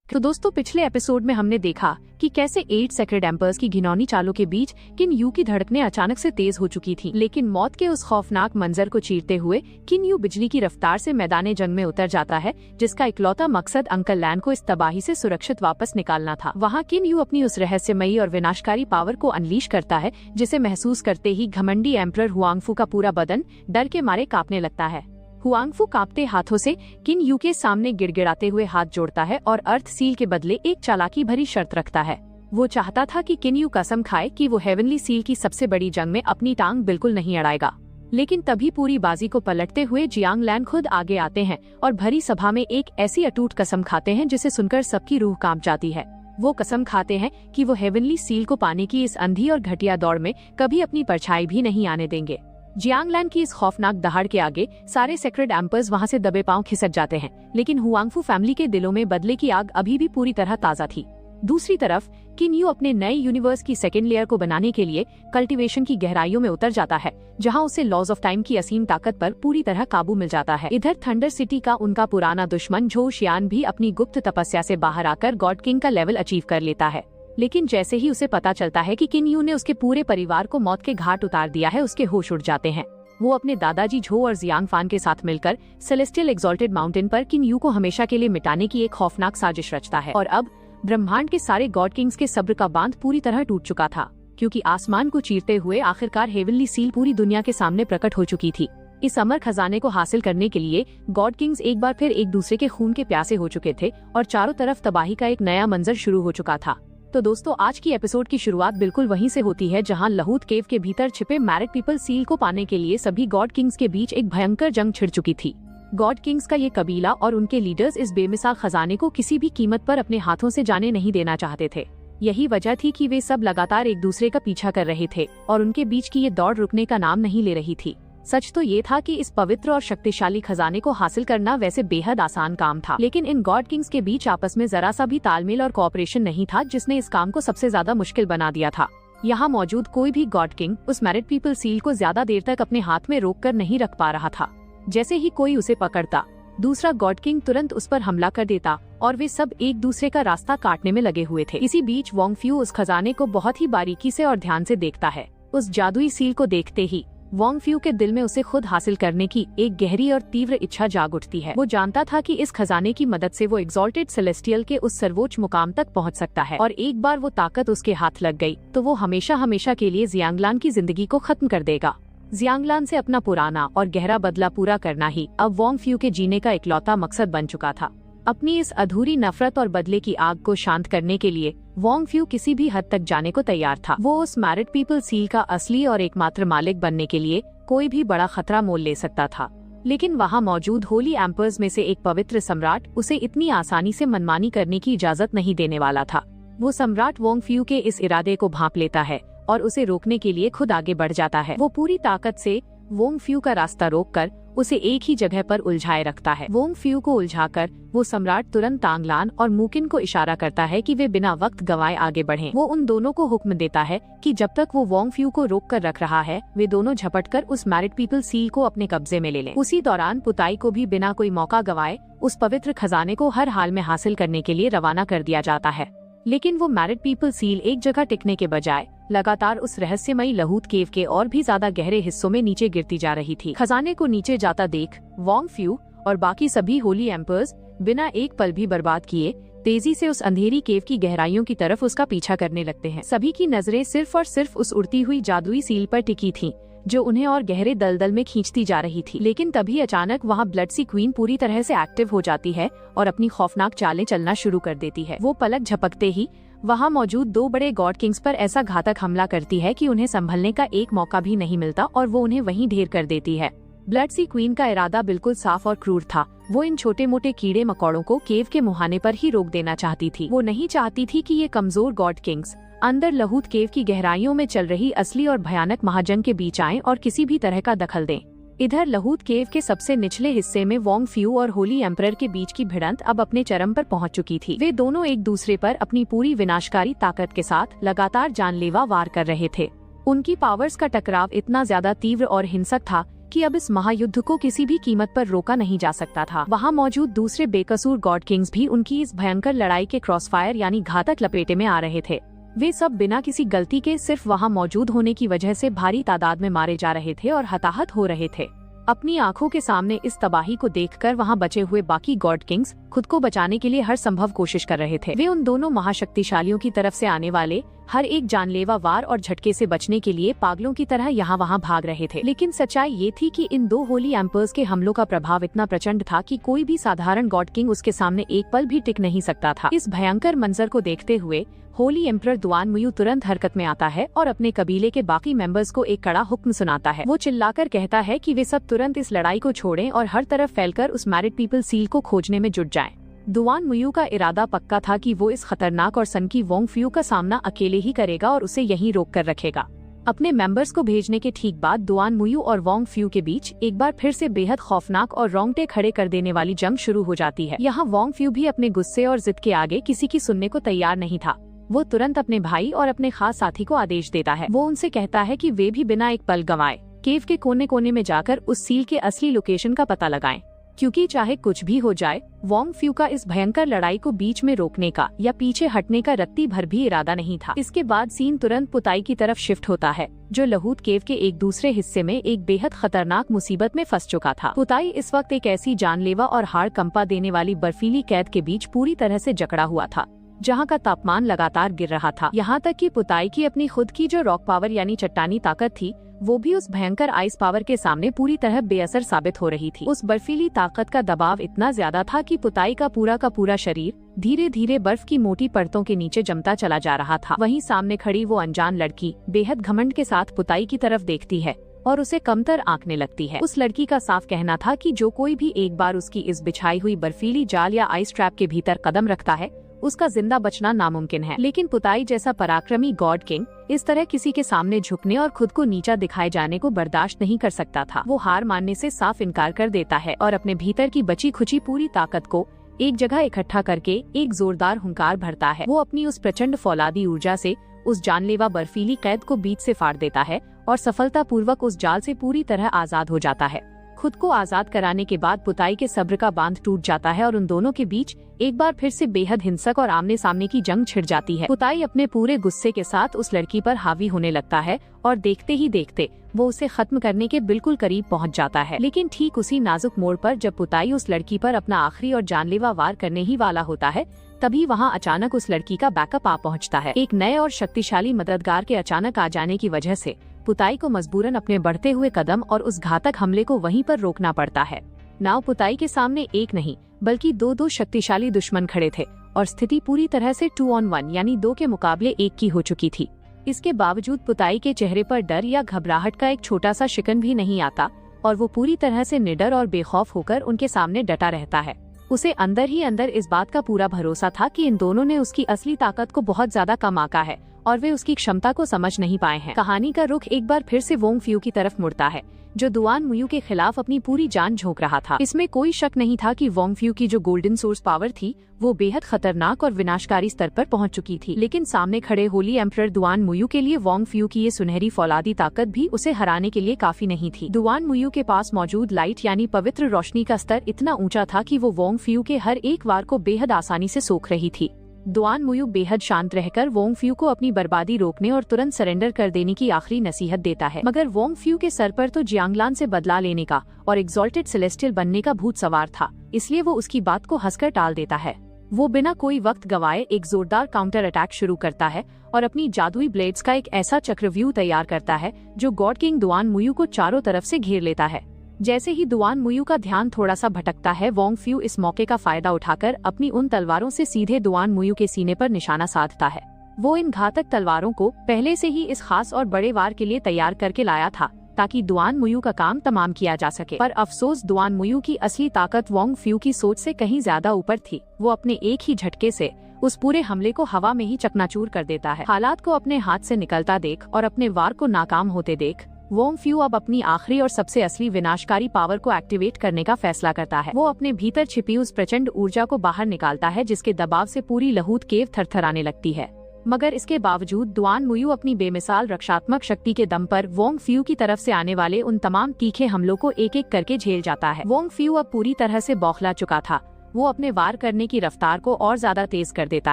तो दोस्तों, पिछले एपिसोड में हमने देखा कि कैसे 8 सेक्रेड एम्पर्स की घिनौनी चालों के बीच किन यू की धड़कनें अचानक से तेज हो चुकी थीं। लेकिन मौत के उस खौफनाक मंजर को चीरते हुए किन यू बिजली की रफ्तार से मैदाने जंग में उतर जाता है, जिसका इकलौता मकसद अंकल लैन को इस तबाही से सुरक्षित वापस निकालना था। वहाँ किन यू अपनी उस रहस्यमयी और विनाशकारी पावर को अनलीश करता है, जिसे महसूस करते ही घमंडी एम्परर हुआंगफू का पूरा बदन डर के मारे कांपने लगता है। हुआंगफू कांपते हाथों से किन यू के सामने गिड़गिड़ाते हुए हाथ जोड़ता है और अर्थ सील के बदले एक चालाकी भरी शर्त रखता है। वो चाहता था कि किन यू कसम खाए कि वो हेवनली सील की सबसे बड़ी जंग में अपनी टांग बिल्कुल नहीं अड़ाएगा। लेकिन तभी पूरी बाजी को पलटते हुए जियांग लैन खुद आगे आते हैं और भरी सभा में एक ऐसी अटूट कसम खाते हैं जिसे सुनकर सबकी रूह कांप जाती है। वो कसम खाते हैं कि वो हेवनली सील को पाने की इस अंधी और घटिया दौड़ में कभी अपनी परछाई भी नहीं आने देंगे। जियांग लैन की इस खौफनाक दहाड़ के आगे सारे सेक्रेड एम्पर्स वहां से दबे पांव खिसक जाते हैं, लेकिन हुआंगफू फैमिली के दिलों में बदले की आग अभी भी पूरी तरह ताजा थी। दूसरी तरफ किन यू अपने नए यूनिवर्स की सेकेंड लेयर को बनाने के लिए कल्टीवेशन की गहराइयों में उतर जाता है, जहां उसे लॉज ऑफ टाइम की असीम ताकत पर पूरी तरह काबू मिल जाता है। इधर थंडर सिटी का उनका पुराना दुश्मन झो शियान भी अपनी गुप्त तपस्या से बाहर आकर गॉड किंग का लेवल अचीव कर लेता है। लेकिन जैसे ही उसे पता चलता है कि किन यू ने उसके पूरे परिवार को मौत के घाट उतार दिया है, उसके होश उड़ जाते हैं। वो अपने दादाजी झो और जियांग फान के साथ मिलकर सेलेस्टियल एक्सॉल्टेड माउंटेन पर किन यू को हमेशा के लिए मिटाने की एक खौफनाक साजिश रचता है। और अब ब्रह्मांड के सारे गॉड किंग्स के सब्र का बांध पूरी तरह टूट चुका था, क्योंकि आसमान को चीरते हुए आखिरकार हेवनली सील पूरी दुनिया के सामने प्रकट हो चुकी थी। इस अमर खजाने को हासिल करने के लिए गॉड किंग्स एक बार फिर एक दूसरे के खून के प्यासे हो चुके थे और चारों तरफ तबाही का एक नया मंजर शुरू हो चुका था। तो दोस्तों, आज की एपिसोड की शुरुआत बिल्कुल वहीं से होती है जहां लहूत केव के भीतर छिपे मैरिड पीपल सील को पाने के लिए सभी गॉड किंग्स के बीच एक भयंकर जंग छिड़ चुकी थी। गॉड किंग्स का ये कबीला और उनके लीडर्स इस बेमिसाल खजाने को किसी भी कीमत पर अपने हाथों से जाने नहीं देना चाहते थे। यही वजह थी कि वे सब लगातार एक दूसरे का पीछा कर रहे थे और उनके बीच की ये दौड़ रुकने का नाम नहीं ले रही थी। सच तो ये था कि इस पवित्र और शक्तिशाली खजाने को हासिल करना वैसे बेहद आसान काम था, लेकिन इन गॉड किंग्स के बीच आपस में जरा सा भी तालमेल और कोऑपरेशन नहीं था, जिसने इस काम को सबसे ज्यादा मुश्किल बना दिया था। यहाँ मौजूद कोई भी गॉड किंग उस मैरिड पीपल सील को ज्यादा देर तक अपने हाथ में रोक कर नहीं रख पा रहा था। जैसे ही कोई उसे पकड़ता, दूसरा गॉड किंग तुरंत उस पर हमला कर देता और वे सब एक दूसरे का रास्ता काटने में लगे हुए थे। इसी बीच वोंगफ्यू उस खजाने को बहुत ही बारीकी से और ध्यान से देखता है। उस जादुई सील को देखते ही वोंगफ्यू के दिल में उसे खुद हासिल करने की एक गहरी और तीव्र इच्छा जाग उठती है। वो जानता था कि इस खजाने की मदद से वो एक्सॉल्टेड सेलेस्टियल के उस सर्वोच्च मुकाम तक पहुंच सकता है, और एक बार वो ताकत उसके हाथ लग गई तो वो हमेशा हमेशा के लिए जियांगलान की जिंदगी को खत्म कर देगा। जियांगलान से अपना पुराना और गहरा बदला पूरा करना ही अब वोंगफ्यू के जीने का इकलौता मकसद बन चुका था। अपनी इस अधूरी नफरत और बदले की आग को शांत करने के लिए वोंगफ्यू किसी भी हद तक जाने को तैयार था। वो उस मैरिड पीपल सील का असली और एकमात्र मालिक बनने के लिए कोई भी बड़ा खतरा मोल ले सकता था। लेकिन वहाँ मौजूद होली एम्पर्स में से एक पवित्र सम्राट उसे इतनी आसानी से मनमानी करने की इजाजत नहीं देने वाला था। वो सम्राट वोंगफ्यू के इस इरादे को भांप लेता है और उसे रोकने के लिए खुद आगे बढ़ जाता है। वो पूरी ताकत से वोंगफ्यू का रास्ता रोककर उसे एक ही जगह पर उलझाए रखता है। वोंगफ्यू को उलझाकर वो सम्राट तुरंत तांगलान और मुकिन को इशारा करता है कि वे बिना वक्त गवाए आगे बढ़ें। वो उन दोनों को हुक्म देता है कि जब तक वो वोंगफ्यू को रोक कर रख रहा है, वे दोनों झपटकर उस मैरिड पीपल सील को अपने कब्जे में ले लें। उसी दौरान पुताई को भी बिना कोई मौका गवाए उस पवित्र खजाने को हर हाल में हासिल करने के लिए रवाना कर दिया जाता है। लेकिन वो मैरिड पीपल सील एक जगह टिकने के बजाय लगातार उस रहस्यमयी लहूत केव के और भी ज्यादा गहरे हिस्सों में नीचे गिरती जा रही थी। खजाने को नीचे जाता देख वोंगफ्यू और बाकी सभी होली एम्पर्स बिना एक पल भी बर्बाद किए तेजी से उस अंधेरी केव की गहराइयों की तरफ उसका पीछा करने लगते हैं। सभी की नजरें सिर्फ और सिर्फ उस उड़ती हुई जादुई सील पर टिकी थीं, जो उन्हें और गहरे दलदल में खींचती जा रही थी। लेकिन तभी अचानक वहाँ ब्लडसी क्वीन पूरी तरह से एक्टिव हो जाती है और अपनी खौफनाक चालें चलना शुरू कर देती है। वो पलक झपकते ही वहाँ मौजूद 2 बड़े गॉड किंग्स पर ऐसा घातक हमला करती है कि उन्हें संभलने का एक मौका भी नहीं मिलता और वो उन्हें वहीं ढेर कर देती है। ब्लडसी क्वीन का इरादा बिल्कुल साफ और क्रूर था। वो इन छोटे मोटे कीड़े मकोड़ों को केव के मुहाने पर ही रोक देना चाहती थी। वो नहीं चाहती थी कि ये कमजोर गॉड किंग्स अंदर लहूत केव की गहराइयों में चल रही असली और भयानक महाजंग के बीच आएं और किसी भी तरह का दखल दें। इधर लहूत केव के सबसे निचले हिस्से में वोंगफ्यू और होली एम्परर के बीच की भिड़ंत अब अपने चरम पर पहुंच चुकी थी। वे दोनों एक दूसरे पर अपनी पूरी विनाशकारी ताकत के साथ लगातार जानलेवा वार कर रहे थे। उनकी पावर्स का टकराव इतना ज्यादा तीव्र और हिंसक था कि अब इस महायुद्ध को किसी भी कीमत पर रोका नहीं जा सकता था। वहाँ मौजूद दूसरे बेकसूर गॉड किंग्स भी उनकी इस भयंकर लड़ाई के क्रॉसफायर यानी घातक लपेटे में आ रहे थे। वे सब बिना किसी गलती के सिर्फ वहाँ मौजूद होने की वजह से भारी तादाद में मारे जा रहे थे और हताहत हो रहे थे। अपनी आंखों के सामने इस तबाही को देखकर वहाँ बचे हुए बाकी गॉड किंग्स खुद को बचाने के लिए हर संभव कोशिश कर रहे थे। वे उन दोनों महाशक्तिशालियों की तरफ से आने वाले हर एक जानलेवा वार और झटके से बचने के लिए पागलों की तरह यहाँ वहाँ भाग रहे थे। लेकिन सच्चाई ये थी कि इन दो होली एम्पर्स के हमलों का प्रभाव इतना प्रचंड था कि कोई भी साधारण गॉड किंग उसके सामने एक पल भी टिक नहीं सकता था। इस भयंकर मंजर को देखते हुए होली एम्परर दुआन मुयू तुरंत हरकत में आता है और अपने कबीले के बाकी मेंबर्स को एक कड़ा हुक्म सुनाता है। वो चिल्लाकर कहता है कि वे सब तुरंत इस लड़ाई को छोड़ें और हर तरफ फैलकर उस मैरिड पीपल सील को खोजने में जुट जाएं। दुआन मुयू का इरादा पक्का था कि वो इस खतरनाक और सनकी वोंग फ्यू का सामना अकेले ही करेगा और उसे यहीं रोक कर रखेगा। अपने मेंबर्स को भेजने के ठीक बाद दुआन मुयू और वोंग फ्यू के बीच एक बार फिर से बेहद खौफनाक और रोंगटे खड़े कर देने वाली जंग शुरू हो जाती है। यहाँ वोंग फ्यू भी अपने गुस्से और जिद के आगे किसी की सुनने को तैयार नहीं था। वो तुरंत अपने भाई और अपने खास साथी को आदेश देता है। वो उनसे कहता है कि वे भी बिना एक पल गंवाए केव के कोने कोने में जाकर उस सील के असली लोकेशन का पता लगाएं, क्योंकि चाहे कुछ भी हो जाए वोंग फ्यू का इस भयंकर लड़ाई को बीच में रोकने का या पीछे हटने का रत्ती भर भी इरादा नहीं था। इसके बाद सीन तुरंत पुताई की तरफ शिफ्ट होता है, जो लहूत केव के एक दूसरे हिस्से में एक बेहद खतरनाक मुसीबत में फंस चुका था। पुताई इस वक्त एक ऐसी जानलेवा और हाड़ कंपा देने वाली बर्फीली कैद के बीच पूरी तरह से जकड़ा हुआ था, जहाँ का तापमान लगातार गिर रहा था। यहाँ तक कि पुताई की अपनी खुद की जो रॉक पावर यानी चट्टानी ताकत थी, वो भी उस भयंकर आइस पावर के सामने पूरी तरह बेअसर साबित हो रही थी। उस बर्फीली ताकत का दबाव इतना ज्यादा था कि पुताई का पूरा शरीर धीरे धीरे बर्फ की मोटी परतों के नीचे जमता चला जा रहा था। वहीं सामने खड़ी वो अनजान लड़की बेहद घमंड के साथ पुताई की तरफ देखती है और उसे कमतर आंकने लगती है। उस लड़की का साफ कहना था कि जो कोई भी एक बार उसकी इस बिछाई हुई बर्फीली जाल या आइस ट्रैप के भीतर कदम रखता है, उसका जिंदा बचना नामुमकिन है। लेकिन पुताई जैसा पराक्रमी गॉड किंग इस तरह किसी के सामने झुकने और खुद को नीचा दिखाए जाने को बर्दाश्त नहीं कर सकता था। वो हार मानने से साफ इनकार कर देता है और अपने भीतर की बची खुची पूरी ताकत को एक जगह इकट्ठा करके एक जोरदार हुंकार भरता है। वो अपनी उस प्रचंड फौलादी ऊर्जा से उस जानलेवा बर्फीली कैद को बीच से फाड़ देता है और सफलतापूर्वक उस जाल से पूरी तरह आजाद हो जाता है। खुद को आजाद कराने के बाद पुताई के सब्र का बांध टूट जाता है और उन दोनों के बीच एक बार फिर से बेहद हिंसक और आमने सामने की जंग छिड़ जाती है। पुताई अपने पूरे गुस्से के साथ उस लड़की पर हावी होने लगता है और देखते ही देखते वो उसे खत्म करने के बिल्कुल करीब पहुंच जाता है। लेकिन ठीक उसी नाजुक मोड़ पर जब पुताई उस लड़की पर अपना आखिरी और जानलेवा वार करने ही वाला होता है, तभी वहाँ अचानक उस लड़की का बैकअप आ पहुँचता है। एक नए और शक्तिशाली मददगार के अचानक आ जाने की वजह से पुताई को मजबूरन अपने बढ़ते हुए कदम और उस घातक हमले को वहीं पर रोकना पड़ता है। नाव पुताई के सामने एक नहीं बल्कि दो शक्तिशाली दुश्मन खड़े थे और स्थिति पूरी तरह से 2 on 1 यानी 2 के मुकाबले 1 की हो चुकी थी। इसके बावजूद पुताई के चेहरे पर डर या घबराहट का एक छोटा सा शिकन भी नहीं आता और वो पूरी तरह से निडर और बेखौफ होकर उनके सामने डटा रहता है। उसे अंदर ही अंदर इस बात का पूरा भरोसा था कि इन दोनों ने उसकी असली ताकत को बहुत ज्यादा कम आंका है और वे उसकी क्षमता को समझ नहीं पाए हैं। कहानी का रुख एक बार फिर से वोंग फ्यू की तरफ मुड़ता है, जो दुआन मुयू के खिलाफ अपनी पूरी जान झोंक रहा था। इसमें कोई शक नहीं था कि वोंग फ्यू की जो गोल्डन सोर्स पावर थी वो बेहद खतरनाक और विनाशकारी स्तर पर पहुंच चुकी थी। लेकिन सामने खड़े होली एम्परर दुआन मुयू के लिए वोंग फ्यू की ये सुनहरी फौलादी ताकत भी उसे हराने के लिए काफी नहीं थी। दुआन मुयू के पास मौजूद लाइट यानी पवित्र रोशनी का स्तर इतना ऊंचा था कि वो वोंग फ्यू के हर एक वार को बेहद आसानी से सोख रही थी। दुआन मुयू बेहद शांत रहकर वोंग फ्यू को अपनी बर्बादी रोकने और तुरंत सरेंडर कर देने की आखिरी नसीहत देता है। मगर वोंग फ्यू के सर पर तो जियांगलान से बदला लेने का और एक्सॉल्टेड सेलेस्टियल बनने का भूत सवार था, इसलिए वो उसकी बात को हंसकर टाल देता है। वो बिना कोई वक्त गवाए एक जोरदार काउंटर अटैक शुरू करता है और अपनी जादुई ब्लेड्स का एक ऐसा चक्रव्यूह तैयार करता है जो गॉड किंग दुआन मुयू को चारों तरफ से घेर लेता है। जैसे ही दुआन मुयू का ध्यान थोड़ा सा भटकता है, वोंग फ्यू इस मौके का फायदा उठाकर अपनी उन तलवारों से सीधे दुआन मुयू के सीने पर निशाना साधता है। वो इन घातक तलवारों को पहले से ही इस खास और बड़े वार के लिए तैयार करके लाया था ताकि दुआन मुयू का काम तमाम किया जा सके। पर अफसोस दुआन मुयू की असली ताकत वोंग फ्यू की सोच से कहीं ज्यादा ऊपर थी। वो अपने एक ही झटके से उस पूरे हमले को हवा में ही चकनाचूर कर देता है। हालात को अपने हाथ से निकलता देख और अपने वार को नाकाम होते देख वोंग फ्यू अब अपनी आखिरी और सबसे असली विनाशकारी पावर को एक्टिवेट करने का फैसला करता है। वो अपने भीतर छिपी उस प्रचंड ऊर्जा को बाहर निकालता है जिसके दबाव से पूरी लहूत केव थरथराने लगती है। मगर इसके बावजूद दुआन मुयू अपनी बेमिसाल रक्षात्मक शक्ति के दम पर वोंग फ्यू की तरफ से आने वाले उन तमाम तीखे हमलों को एक एक करके झेल जाता है। वोंग फ्यू अब पूरी तरह से बौखला चुका था। वो अपने वार करने की रफ्तार को और ज्यादा तेज कर देता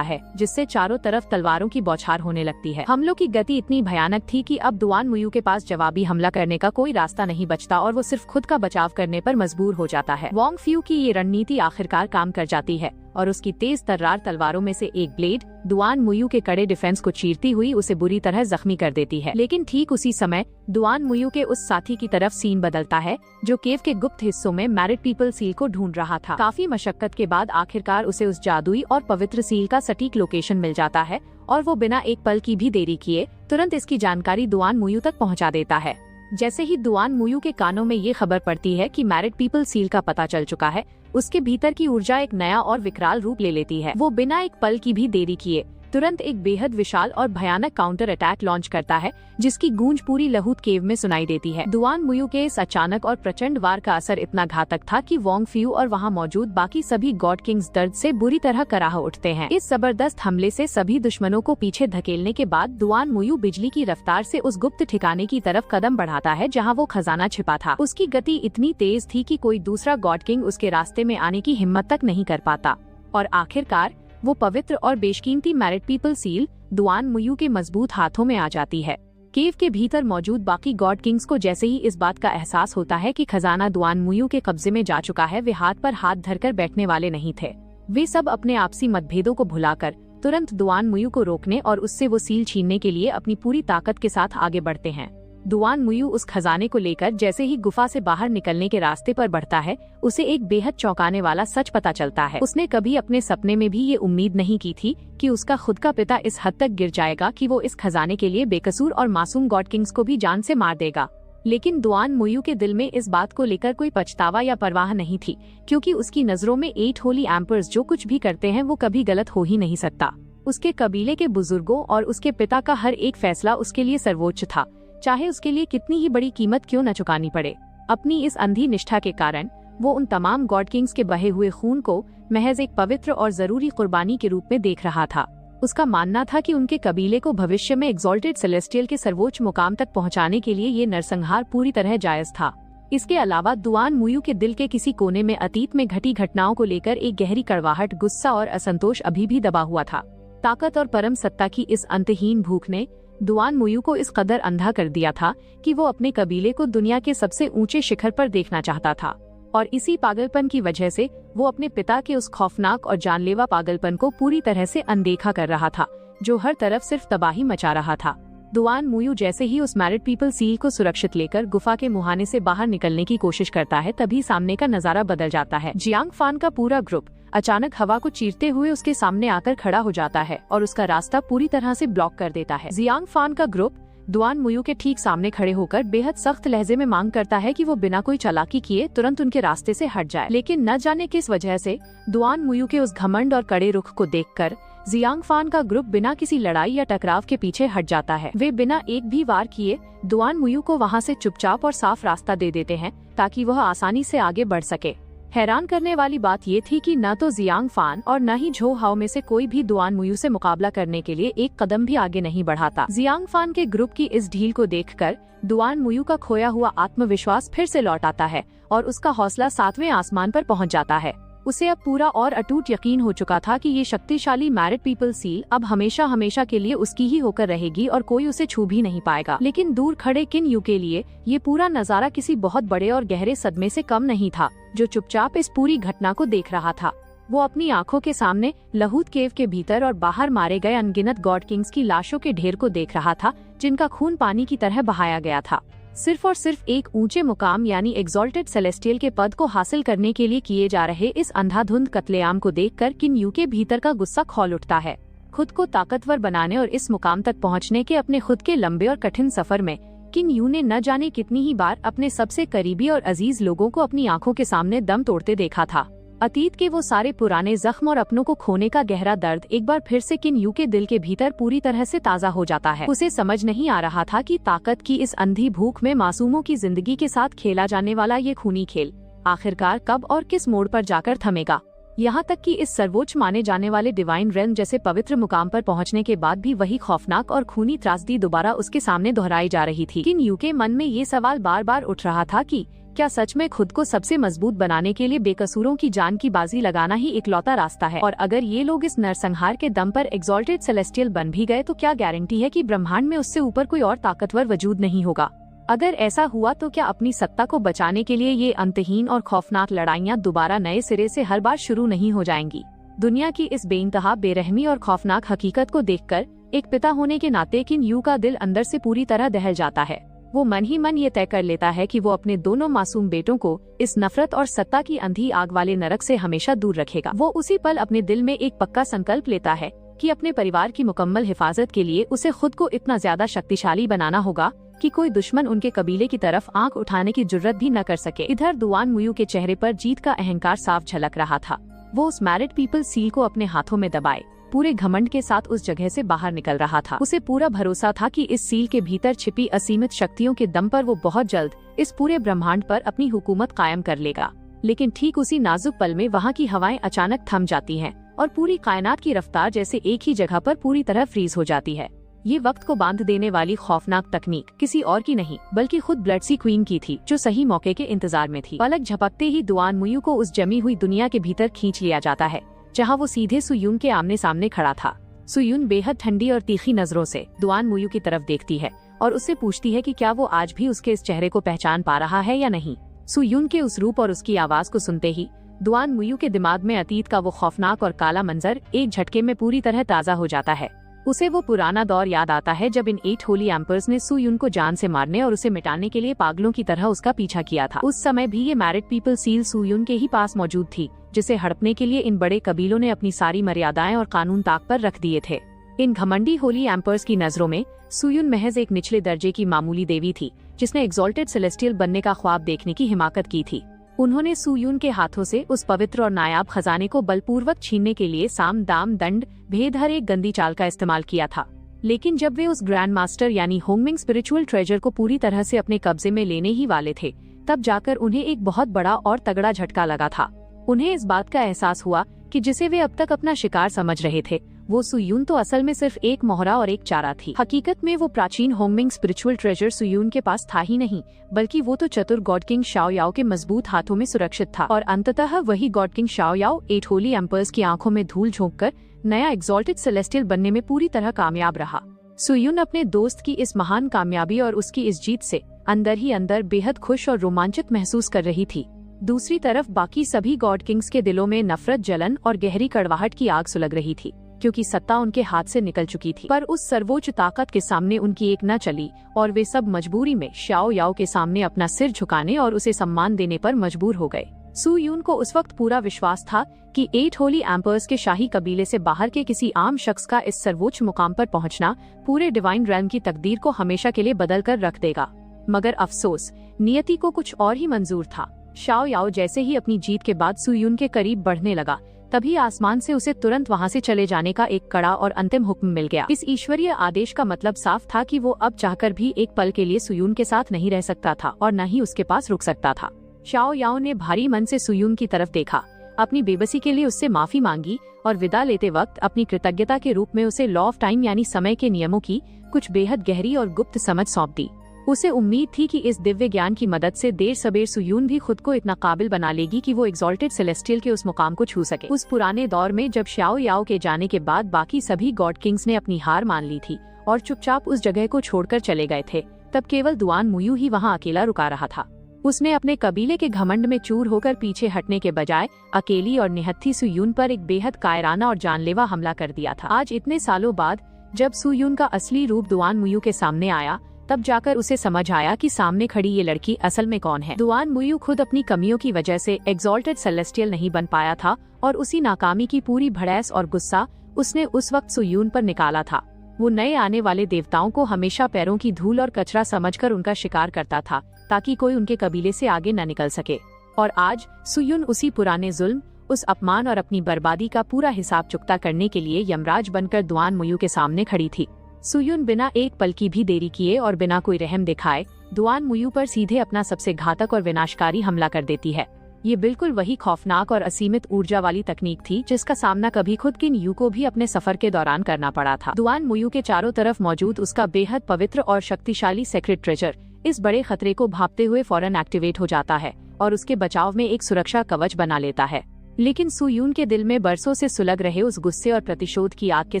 है, जिससे चारों तरफ तलवारों की बौछार होने लगती है। हमलों की गति इतनी भयानक थी कि अब दुआन मुयू के पास जवाबी हमला करने का कोई रास्ता नहीं बचता और वो सिर्फ खुद का बचाव करने पर मजबूर हो जाता है। वोंग फ्यू की ये रणनीति आखिरकार काम कर जाती है और उसकी तेज तर्रार तलवारों में से एक ब्लेड दुआन मुयू के कड़े डिफेंस को चीरती हुई उसे बुरी तरह जख्मी कर देती है। लेकिन ठीक उसी समय दुआन मुयू के उस साथी की तरफ सीन बदलता है जो केव के गुप्त हिस्सों में मैरिड पीपल सील को ढूंढ रहा था। काफी मशक्कत के बाद आखिरकार उसे उस जादुई और पवित्र सील का सटीक लोकेशन मिल जाता है और वो बिना एक पल की भी देरी किए तुरंत इसकी जानकारी दुआन मुयू तक पहुँचा देता है। जैसे ही दुआन मुयू के कानों में ये खबर पड़ती है कि मैरिड पीपल सील का पता चल चुका है, उसके भीतर की ऊर्जा एक नया और विकराल रूप ले लेती है। वो बिना एक पल की भी देरी किए तुरंत एक बेहद विशाल और भयानक काउंटर अटैक लॉन्च करता है, जिसकी गूंज पूरी लहूत केव में सुनाई देती है। दुआन मुयू के इस अचानक और प्रचंड वार का असर इतना घातक था कि वोंग फ्यू और वहां मौजूद बाकी सभी गॉड किंग्स दर्द से बुरी तरह कराह उठते हैं। इस जबरदस्त हमले से सभी दुश्मनों को पीछे धकेलने के बाद दुआन मुयू बिजली की रफ्तार से उस गुप्त ठिकाने की तरफ कदम बढ़ाता है जहाँ वो खजाना छिपा था। उसकी गति इतनी तेज थी कि कोई दूसरा गॉड किंग उसके रास्ते में आने की हिम्मत तक नहीं कर पाता और आखिरकार वो पवित्र और बेशकीमती मैरिड पीपल सील दुआन मुयू के मजबूत हाथों में आ जाती है। केव के भीतर मौजूद बाकी गॉड किंग्स को जैसे ही इस बात का एहसास होता है कि खजाना दुआन मुयू के कब्जे में जा चुका है, वे हाथ पर हाथ धरकर बैठने वाले नहीं थे। वे सब अपने आपसी मतभेदों को भुलाकर तुरंत दुआन मुयू को रोकने और उससे वो सील छीनने के लिए अपनी पूरी ताकत के साथ आगे बढ़ते हैं। दुआन मुयू उस खजाने को लेकर जैसे ही गुफा से बाहर निकलने के रास्ते पर बढ़ता है, उसे एक बेहद चौंकाने वाला सच पता चलता है। उसने कभी अपने सपने में भी ये उम्मीद नहीं की थी कि उसका खुद का पिता इस हद तक गिर जाएगा कि वो इस खजाने के लिए बेकसूर और मासूम गॉड किंग्स को भी जान से मार देगा। लेकिन दुआन मुयू के दिल में इस बात को लेकर कोई पछतावा या परवाह नहीं थी, क्योंकि उसकी नजरों में 8 होली एम्पर्स जो कुछ भी करते हैं वो कभी गलत हो ही नहीं सकता। उसके कबीले के बुजुर्गों और उसके पिता का हर एक फैसला उसके लिए सर्वोच्च था, चाहे उसके लिए कितनी ही बड़ी कीमत क्यों न चुकानी पड़े। अपनी इस अंधी निष्ठा के कारण वो उन तमाम गॉड किंग्स के बहे हुए खून को महज एक पवित्र और जरूरी कुर्बानी के रूप में देख रहा था। उसका मानना था कि उनके कबीले को भविष्य में एक्सॉल्टेड सेलेस्टियल के सर्वोच्च मुकाम तक पहुंचाने के लिए ये नरसंहार पूरी तरह जायज था। इसके अलावा दुआन मुयू के दिल के किसी कोने में अतीत में घटी घटनाओं को लेकर एक गहरी कड़वाहट, गुस्सा और असंतोष अभी भी दबा हुआ था। ताकत और परम सत्ता की इस अंतहीन भूख ने दुआन मुयू को इस कदर अंधा कर दिया था कि वो अपने कबीले को दुनिया के सबसे ऊंचे शिखर पर देखना चाहता था और इसी पागलपन की वजह से वो अपने पिता के उस खौफनाक और जानलेवा पागलपन को पूरी तरह से अनदेखा कर रहा था, जो हर तरफ सिर्फ तबाही मचा रहा था। दुआन मुयू जैसे ही उस मैरिड पीपल सील को सुरक्षित लेकर गुफा के मुहाने से बाहर निकलने की कोशिश करता है, तभी सामने का नजारा बदल जाता है। जियांग फान का पूरा ग्रुप अचानक हवा को चीरते हुए उसके सामने आकर खड़ा हो जाता है और उसका रास्ता पूरी तरह से ब्लॉक कर देता है। जियांग फान का ग्रुप दुआन मुयू के ठीक सामने खड़े होकर बेहद सख्त लहजे में मांग करता है कि वो बिना कोई चालाकी किए तुरंत उनके रास्ते से हट जाए। लेकिन न जाने किस वजह से दुआन मुयू के उस घमंड और कड़े रुख को देखकर जियांग फान का ग्रुप बिना किसी लड़ाई या टकराव के पीछे हट जाता है। वे बिना एक भी वार किए दुआन मुयू को वहां से चुपचाप और साफ रास्ता दे देते हैं ताकि वह आसानी से आगे बढ़ सके। हैरान करने वाली बात ये थी कि न तो जियांग फान और न ही झो हाओ में से कोई भी दुआन मुयू से मुकाबला करने के लिए एक कदम भी आगे नहीं बढ़ाता। जियांग फान के ग्रुप की इस ढील को देखकर दुआन मुयू का खोया हुआ आत्मविश्वास फिर से लौट आता है और उसका हौसला 7वें आसमान पर पहुंच जाता है। उसे अब पूरा और अटूट यकीन हो चुका था कि ये शक्तिशाली मैरिड पीपल सील अब हमेशा हमेशा के लिए उसकी ही होकर रहेगी और कोई उसे छू भी नहीं पाएगा। लेकिन दूर खड़े किन यू के लिए ये पूरा नजारा किसी बहुत बड़े और गहरे सदमे से कम नहीं था, जो चुपचाप इस पूरी घटना को देख रहा था। वो अपनी आंखों के सामने लहूत केव के भीतर और बाहर मारे गए अनगिनत गॉड किंग्स की लाशों के ढेर को देख रहा था, जिनका खून पानी की तरह बहाया गया था। सिर्फ और सिर्फ एक ऊंचे मुकाम यानी एक्सॉल्टेड सेलेस्टियल के पद को हासिल करने के लिए किए जा रहे इस अंधाधुंध कत्लेआम को देखकर किन यू के भीतर का गुस्सा खौल उठता है। खुद को ताकतवर बनाने और इस मुकाम तक पहुंचने के अपने खुद के लंबे और कठिन सफर में किन यू ने न जाने कितनी ही बार अपने सबसे करीबी और अजीज लोगों को अपनी आंखों के सामने दम तोड़ते देखा था। अतीत के वो सारे पुराने जख्म और अपनों को खोने का गहरा दर्द एक बार फिर से किन यू के दिल के भीतर पूरी तरह से ताज़ा हो जाता है। उसे समझ नहीं आ रहा था कि ताकत की इस अंधी भूख में मासूमों की जिंदगी के साथ खेला जाने वाला ये खूनी खेल आखिरकार कब और किस मोड़ पर जाकर थमेगा। यहाँ तक कि इस सर्वोच्च माने जाने वाले डिवाइन रेल्म जैसे पवित्र मुकाम पर पहुँचने के बाद भी वही खौफनाक और खूनी त्रासदी दोबारा उसके सामने दोहराई जा रही थी। किन यू के मन में ये सवाल बार बार उठ रहा था कि क्या सच में खुद को सबसे मजबूत बनाने के लिए बेकसूरों की जान की बाजी लगाना ही इकलौता रास्ता है, और अगर ये लोग इस नरसंहार के दम पर एग्जॉल्टेड सेलेस्टियल बन भी गए तो क्या गारंटी है कि ब्रह्मांड में उससे ऊपर कोई और ताकतवर वजूद नहीं होगा। अगर ऐसा हुआ तो क्या अपनी सत्ता को बचाने के लिए ये अंतहीन और खौफनाक लड़ाइयाँ दोबारा नए सिरे से हर बार शुरू नहीं हो जाएंगी। दुनिया की इस बेइंतहा बेरहमी और खौफनाक हकीकत को देखकर एक पिता होने के नाते किन यू का दिल अंदर से पूरी तरह दहल जाता है। वो मन ही मन ये तय कर लेता है कि वो अपने दोनों मासूम बेटों को इस नफरत और सत्ता की अंधी आग वाले नरक से हमेशा दूर रखेगा। वो उसी पल अपने दिल में एक पक्का संकल्प लेता है कि अपने परिवार की मुकम्मल हिफाजत के लिए उसे खुद को इतना ज्यादा शक्तिशाली बनाना होगा कि कोई दुश्मन उनके कबीले की तरफ आंख उठाने की जुर्रत भी न कर सके। इधर दुआन मुयू के चेहरे पर जीत का अहंकार साफ झलक रहा था। वो उस मैरिड पीपल सील को अपने हाथों में दबाए पूरे घमंड के साथ उस जगह से बाहर निकल रहा था। उसे पूरा भरोसा था कि इस सील के भीतर छिपी असीमित शक्तियों के दम पर वो बहुत जल्द इस पूरे ब्रह्मांड पर अपनी हुकूमत कायम कर लेगा। लेकिन ठीक उसी नाजुक पल में वहाँ की हवाएं अचानक थम जाती हैं और पूरी कायनात की रफ्तार जैसे एक ही जगह पर पूरी तरह फ्रीज हो जाती है। ये वक्त को बांध देने वाली खौफनाक तकनीक किसी और की नहीं बल्कि खुद ब्लडसी क्वीन की थी, जो सही मौके के इंतजार में थी। पलक झपकते ही दुआन मुयू को उस जमी हुई दुनिया के भीतर खींच लिया जाता है जहाँ वो सीधे सुयून के आमने सामने खड़ा था। सुयून बेहद ठंडी और तीखी नजरों से दुआन मुयू की तरफ देखती है और उससे पूछती है कि क्या वो आज भी उसके इस चेहरे को पहचान पा रहा है या नहीं। सुयून के उस रूप और उसकी आवाज को सुनते ही दुआन मुयू के दिमाग में अतीत का वो खौफनाक और काला मंजर एक झटके में पूरी तरह ताज़ा हो जाता है। उसे वो पुराना दौर याद आता है जब इन 8 होली एम्पर्स ने सुयून को जान से मारने और उसे मिटाने के लिए पागलों की तरह उसका पीछा किया था। उस समय भी ये मैरिड पीपल सील सुयून के ही पास मौजूद थी, जिसे हड़पने के लिए इन बड़े कबीलों ने अपनी सारी मर्यादाएं और कानून ताक पर रख दिए थे। इन घमंडी होली एम्पर्स की नजरों में सुयून महज एक निचले दर्जे की मामूली देवी थी, जिसने एग्जॉल्टेड सेलेस्टियल बनने का ख्वाब देखने की हिमाकत की थी। उन्होंने सुयून के हाथों से उस पवित्र और नायाब खजाने को बलपूर्वक छीनने के लिए साम दाम दंड भेद हर एक गंदी चाल का इस्तेमाल किया था। लेकिन जब वे उस ग्रैंड मास्टर यानी होंगमिंग स्पिरिचुअल ट्रेजर को पूरी तरह से अपने कब्जे में लेने ही वाले थे, तब जाकर उन्हें एक बहुत बड़ा और तगड़ा झटका लगा था। उन्हें इस बात का एहसास हुआ कि जिसे वे अब तक अपना शिकार समझ रहे थे, वो सुयून तो असल में सिर्फ एक मोहरा और एक चारा थी। हकीकत में वो प्राचीन होंगमिंग स्पिरिचुअल ट्रेजर सुयून के पास था ही नहीं, बल्कि वो तो चतुर गॉड किंग शाओ याओ के मजबूत हाथों में सुरक्षित था। और अंततः वही गॉड किंग शाओ याओ 8 होली एम्पर्स की आंखों में धूल झोंककर नया एग्जॉल्टेड सेलेस्टियल बनने में पूरी तरह कामयाब रहा। सुयून अपने दोस्त की इस महान कामयाबी और उसकी इस जीत से अंदर ही अंदर बेहद खुश और रोमांचित महसूस कर रही थी। दूसरी तरफ बाकी सभी गॉड किंग्स के दिलों में नफरत, जलन और गहरी कड़वाहट की आग सुलग रही थी, क्योंकि सत्ता उनके हाथ से निकल चुकी थी। पर उस सर्वोच्च ताकत के सामने उनकी एक न चली और वे सब मजबूरी में शाओ याओ के सामने अपना सिर झुकाने और उसे सम्मान देने पर मजबूर हो गए। सुयून को उस वक्त पूरा विश्वास था कि 8 होली एम्पर्स के शाही कबीले से बाहर के किसी आम शख्स का इस सर्वोच्च मुकाम पर पहुंचना पूरे डिवाइन रेल्म की तकदीर को हमेशा के लिए बदल कर रख देगा। मगर अफसोस, नियति को कुछ और ही मंजूर था। शाओ याओ जैसे ही अपनी जीत के बाद सुयून के करीब बढ़ने लगा, तभी आसमान से उसे तुरंत वहां से चले जाने का एक कड़ा और अंतिम हुक्म मिल गया। इस ईश्वरीय आदेश का मतलब साफ था कि वो अब चाहकर भी एक पल के लिए सुयून के साथ नहीं रह सकता था और न ही उसके पास रुक सकता था। शाओ याओ ने भारी मन से सुयून की तरफ देखा, अपनी बेबसी के लिए उससे माफी मांगी और विदा लेते वक्त अपनी कृतज्ञता के रूप में उसे लॉ ऑफ टाइम यानी समय के नियमों की कुछ बेहद गहरी और गुप्त समझ सौंप दी। उसे उम्मीद थी कि इस दिव्य ज्ञान की मदद से देर सबेर सुयून भी खुद को इतना काबिल बना लेगी कि वो एग्जॉल्टेड सेलेस्टियल के उस मुकाम को छू सके। उस पुराने दौर में जब शाओ याओ के जाने के बाद बाकी सभी गॉड किंग्स ने अपनी हार मान ली थी और चुपचाप उस जगह को छोड़कर चले गए थे, तब केवल दुआन मुयू ही वहाँ अकेला रुका रहा था। उसने अपने कबीले के घमंड में चूर होकर पीछे हटने के बजाय अकेली और निहत्थी सुयून पर एक बेहद कायराना और जानलेवा हमला कर दिया था। आज इतने सालों बाद जब सुयून का असली रूप दुआन मुयू के सामने आया, तब जाकर उसे समझ आया कि सामने खड़ी ये लड़की असल में कौन है। दुआन मुयू खुद अपनी कमियों की वजह से एग्जॉल्टेड सेलेस्टियल नहीं बन पाया था और उसी नाकामी की पूरी भड़ैस और गुस्सा उसने उस वक्त सुयून पर निकाला था। वो नए आने वाले देवताओं को हमेशा पैरों की धूल और कचरा समझकर उनका शिकार करता था, ताकि कोई उनके कबीले से आगे न निकल सके। और आज सुयून उसी पुराने जुल्म, उस अपमान और अपनी बर्बादी का पूरा हिसाब चुकता करने के लिए यमराज बनकर दुआन मुयू के सामने खड़ी थी। सुयून बिना एक पल की भी देरी किए और बिना कोई रहम दिखाए दुआन मुयू पर सीधे अपना सबसे घातक और विनाशकारी हमला कर देती है। ये बिल्कुल वही खौफनाक और असीमित ऊर्जा वाली तकनीक थी जिसका सामना कभी खुद किन यू को भी अपने सफर के दौरान करना पड़ा था। दुआन मुयू के चारों तरफ मौजूद उसका बेहद पवित्र और शक्तिशाली सेक्रेट ट्रेजर इस बड़े खतरे को भांपते हुए फौरन एक्टिवेट हो जाता है और उसके बचाव में एक सुरक्षा कवच बना लेता है। लेकिन सू यून के दिल में बरसों से सुलग रहे उस गुस्से और प्रतिशोध की आग के